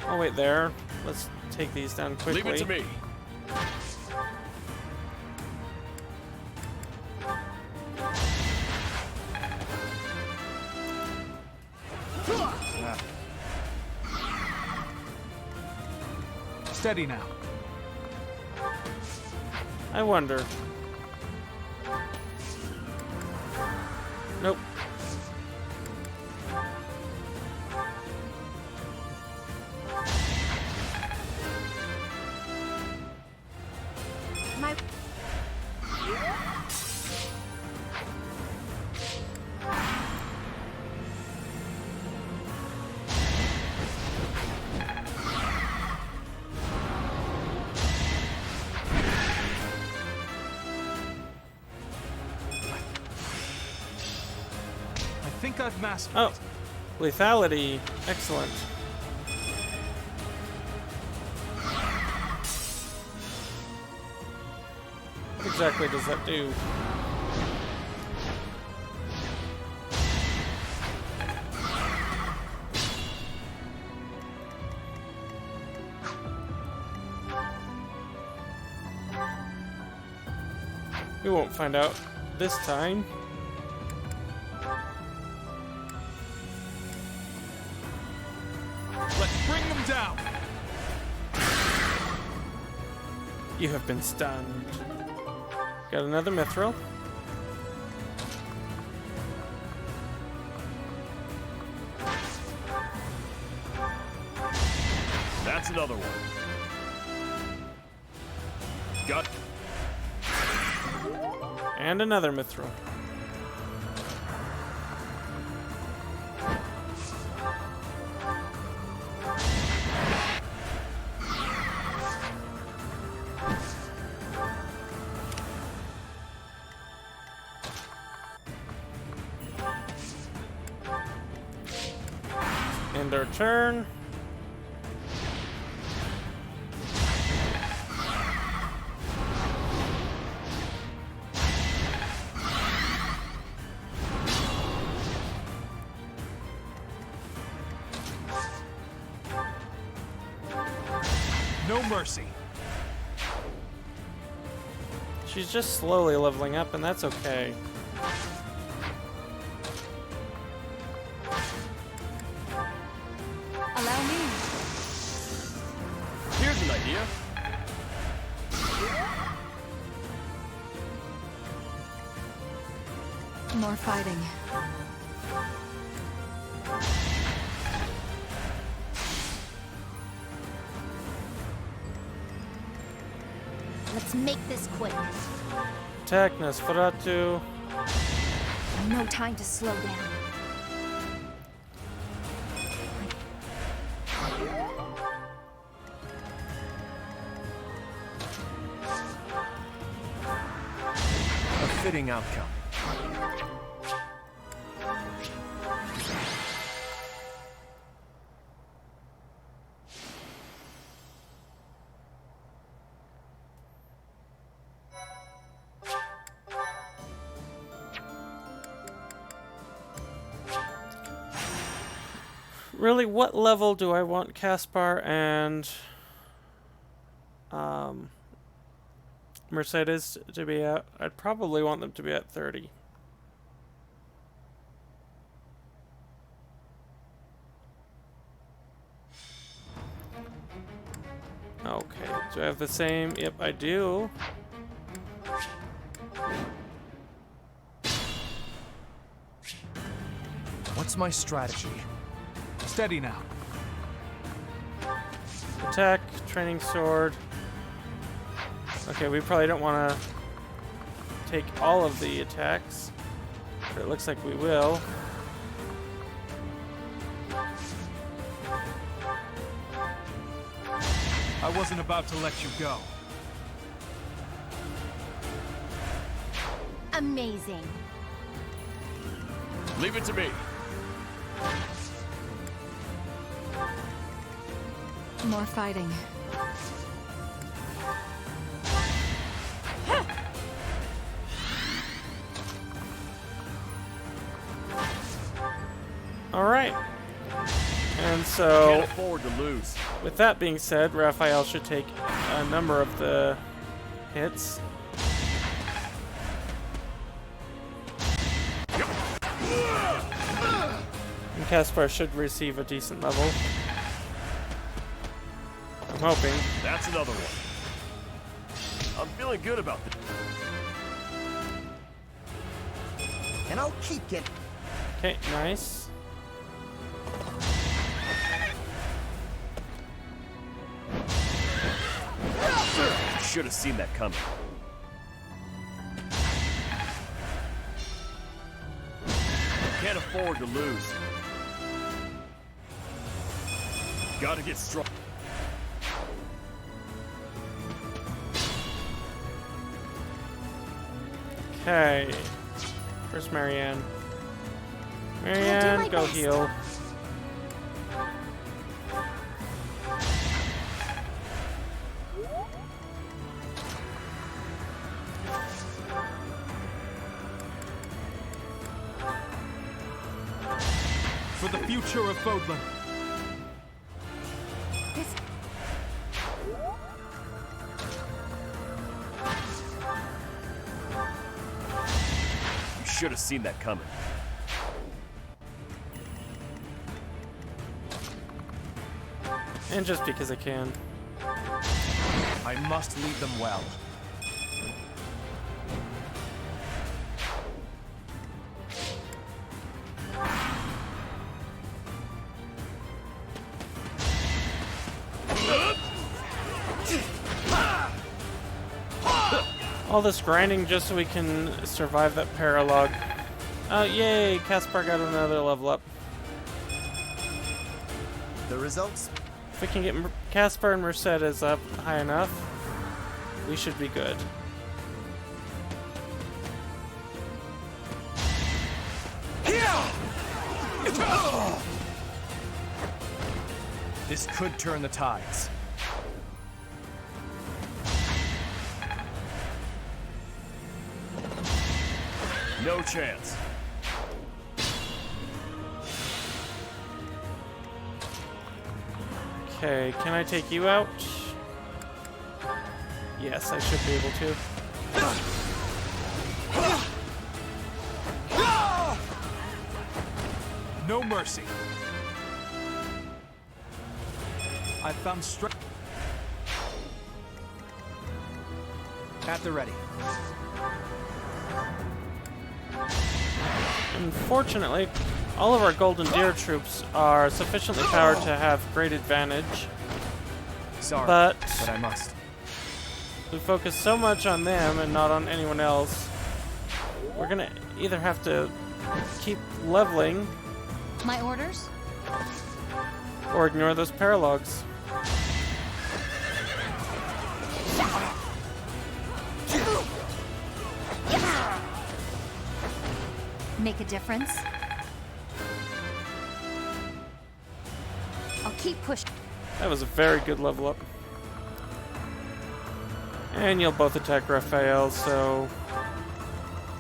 Oh wait, there. Let's take these down quickly. Leave it to me. Steady now. I wonder. Nope. My... I think I've mastered Oh, lethality. Excellent. What exactly does that do? We won't find out this time. Let's bring them down. You have been stunned. Got another mithril. That's another one. Got. And another mithril. End our turn. No mercy. She's just slowly leveling up, and that's okay. Allow me. Here's an idea. More fighting. Let's make this quick. Attack Nosferatu. No time to slow down. A fitting outcome. really, what level do I want Caspar and Mercedes to be at? I'd probably want them to be at 30. Okay, do I have the same? Yep, I do. What's my strategy? Steady now. Attack, training sword. Okay, we probably don't want to take all of the attacks, but it looks like we will. I wasn't about to let you go. Amazing. Leave it to me. More fighting. All right. And so, Can't afford to lose. With that being said, Raphael should take a number of the hits. And Caspar should receive a decent level. I'm hoping. That's another one. I'm feeling good about this. And I'll keep getting. Okay, nice. Should have seen that coming. Can't afford to lose. Gotta get strong. Okay. Where's Marianne? Marianne, go best. heal. For the future of Fódlan. You should have seen that coming. And just because I can. I must lead them well. All this grinding just so we can survive that paralogue. Oh, yay! Caspar got another level up. The results? If we can get Caspar and Mercedes up high enough, we should be good. This could turn the tides. No chance. Okay, can I take you out? Yes, I should be able to. No mercy. I found strength. At the ready. Unfortunately, all of our Golden Deer troops are sufficiently powered to have great advantage. Sorry, but I must. We focus so much on them and not on anyone else. We're gonna either have to keep leveling My orders? or ignore those paralogs. Make a difference? I'll keep pushing. That was a very good level up. And you'll both attack Raphael, so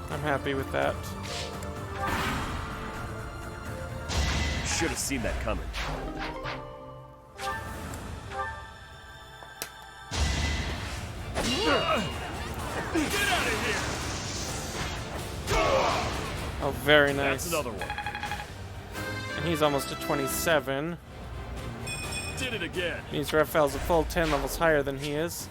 I'm happy with that. should have seen that coming. Get out of here! Oh, very nice. That's another one. And he's almost at 27. Did it again. Means Raphael's a full 10 levels higher than he is.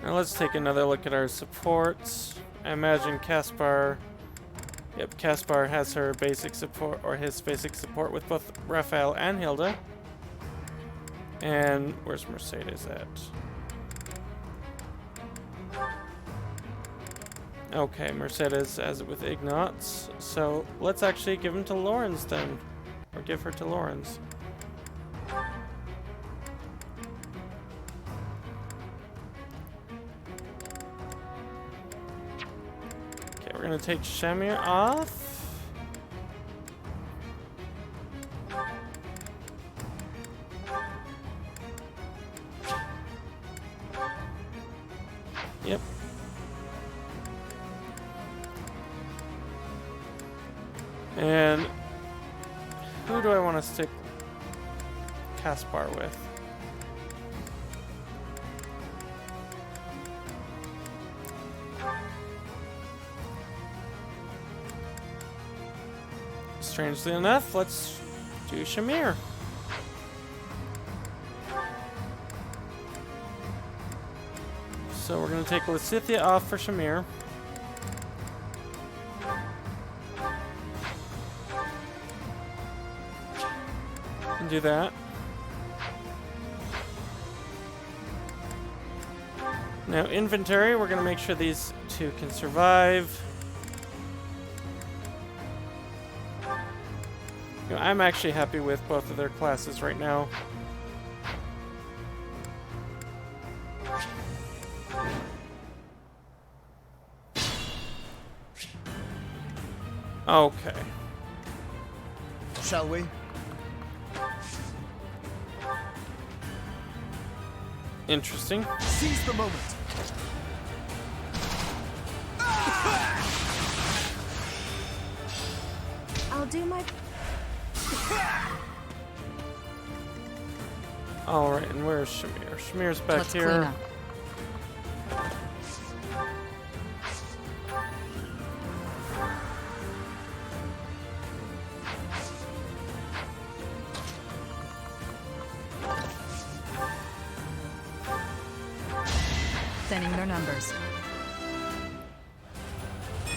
Now let's take another look at our supports. I imagine Caspar... Yep, Caspar has her basic support, or his basic support with both Raphael and Hilda. And where's Mercedes at? Okay, Mercedes has it with Ignatz. So let's actually give him to Lawrence then. Or give her to Lawrence. We're gonna take Shamir off. Yep. And who do I want to stick Caspar with? Strangely enough, let's do Shamir. So we're going to take Lysithea off for Shamir. And do that. Now inventory, we're going to make sure these two can survive. You know, I'm actually happy with both of their classes right now. Okay. Shall we? Interesting. Seize the moment. I'll do my... Alright, and where's Shamir? Shamir's back Let's here. clean up. Thinning their numbers.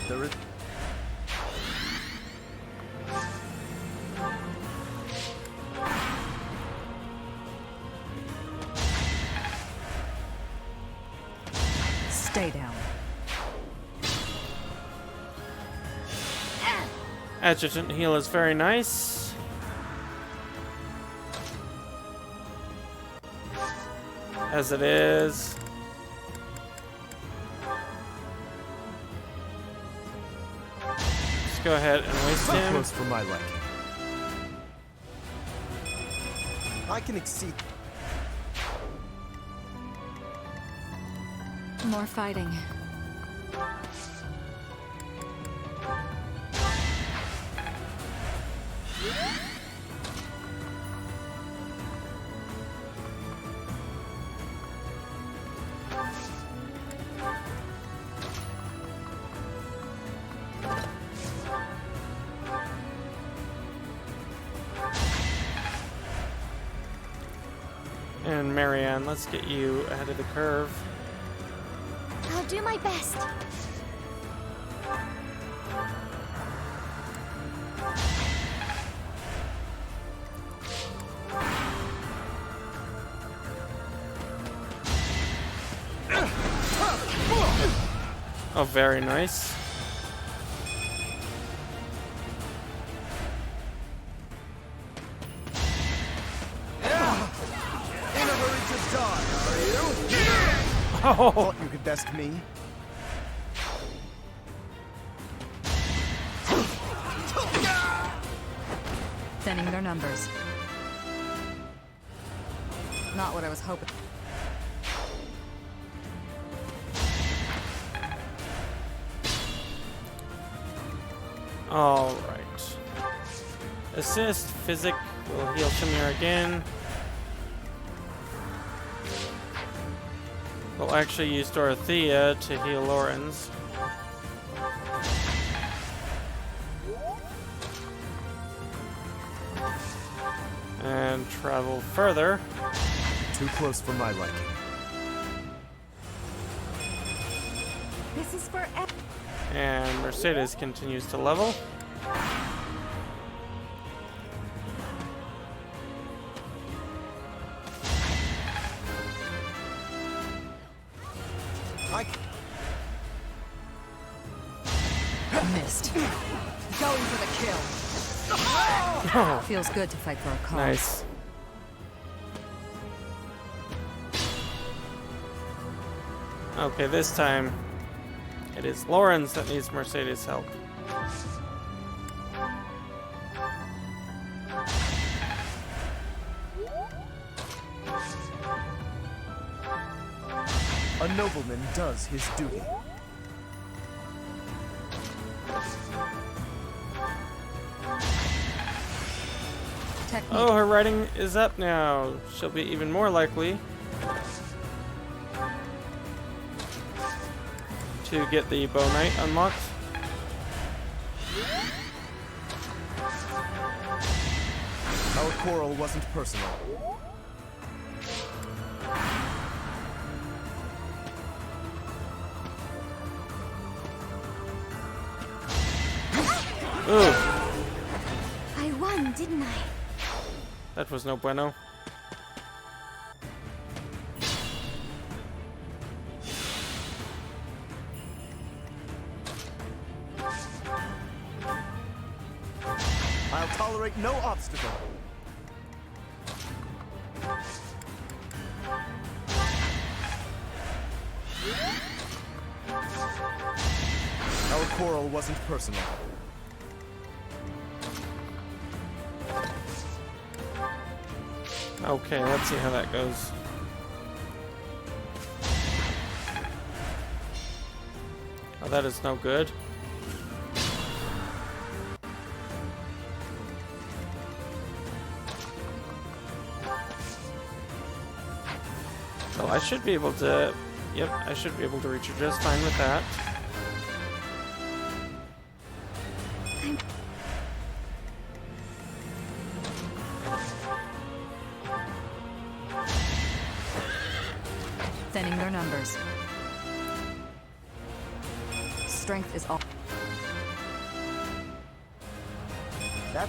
There is... Stay down. Adjutant heal is very nice. As it is. Just go ahead and waste So him. close for my liking. I can exceed. More fighting. And Marianne, let's get you ahead of the curve. I'll do my best. Oh, very nice. In a hurry to die, are you? Oh. Thought you could best me. Thinning their numbers. Not what I was hoping. All right. Assist, Physic will heal Shamir again. We'll actually use Dorothea to heal Lorenz. And travel further. Too close for my liking. This is for And Mercedes continues to level. Missed. Going for the kill. Oh. Feels good to fight for a cause. Nice. Okay, this time it is Lorenz that needs Mercedes' help. A nobleman does his duty. Technique. Oh, her writing is up now. She'll be even more likely to get the Bow Knight unlocked. Our quarrel wasn't personal. Ooh, I won, didn't I? that was no bueno. I'll tolerate no obstacle. Our quarrel wasn't personal. Okay, let's see how that goes. Oh, that is no good. So I should be able to... Yep, I should be able to reach her just fine with that. Thinning their numbers. Strength is all. That...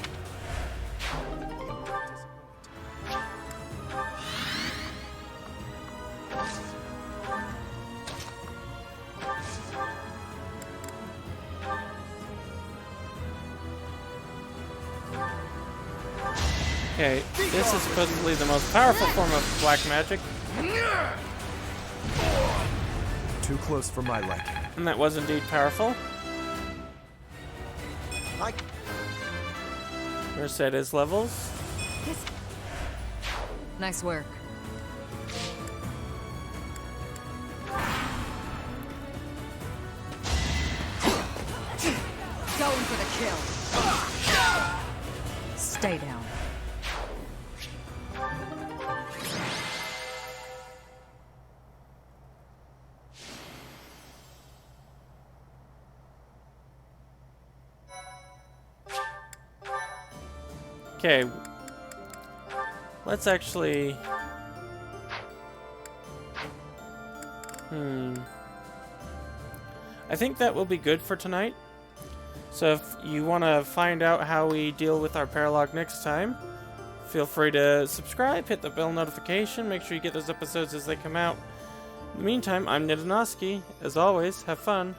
Okay, this is supposedly the most powerful form of black magic. Too close for my liking. And that was indeed powerful. Mercedes levels. Nice work. Going for the kill. Stay down. Okay. Let's actually... I think that will be good for tonight. So if you want to find out how we deal with our paralog next time, feel free to subscribe, hit the bell notification, make sure you get those episodes as they come out. In the meantime, I'm NdoNosCi. As always, have fun.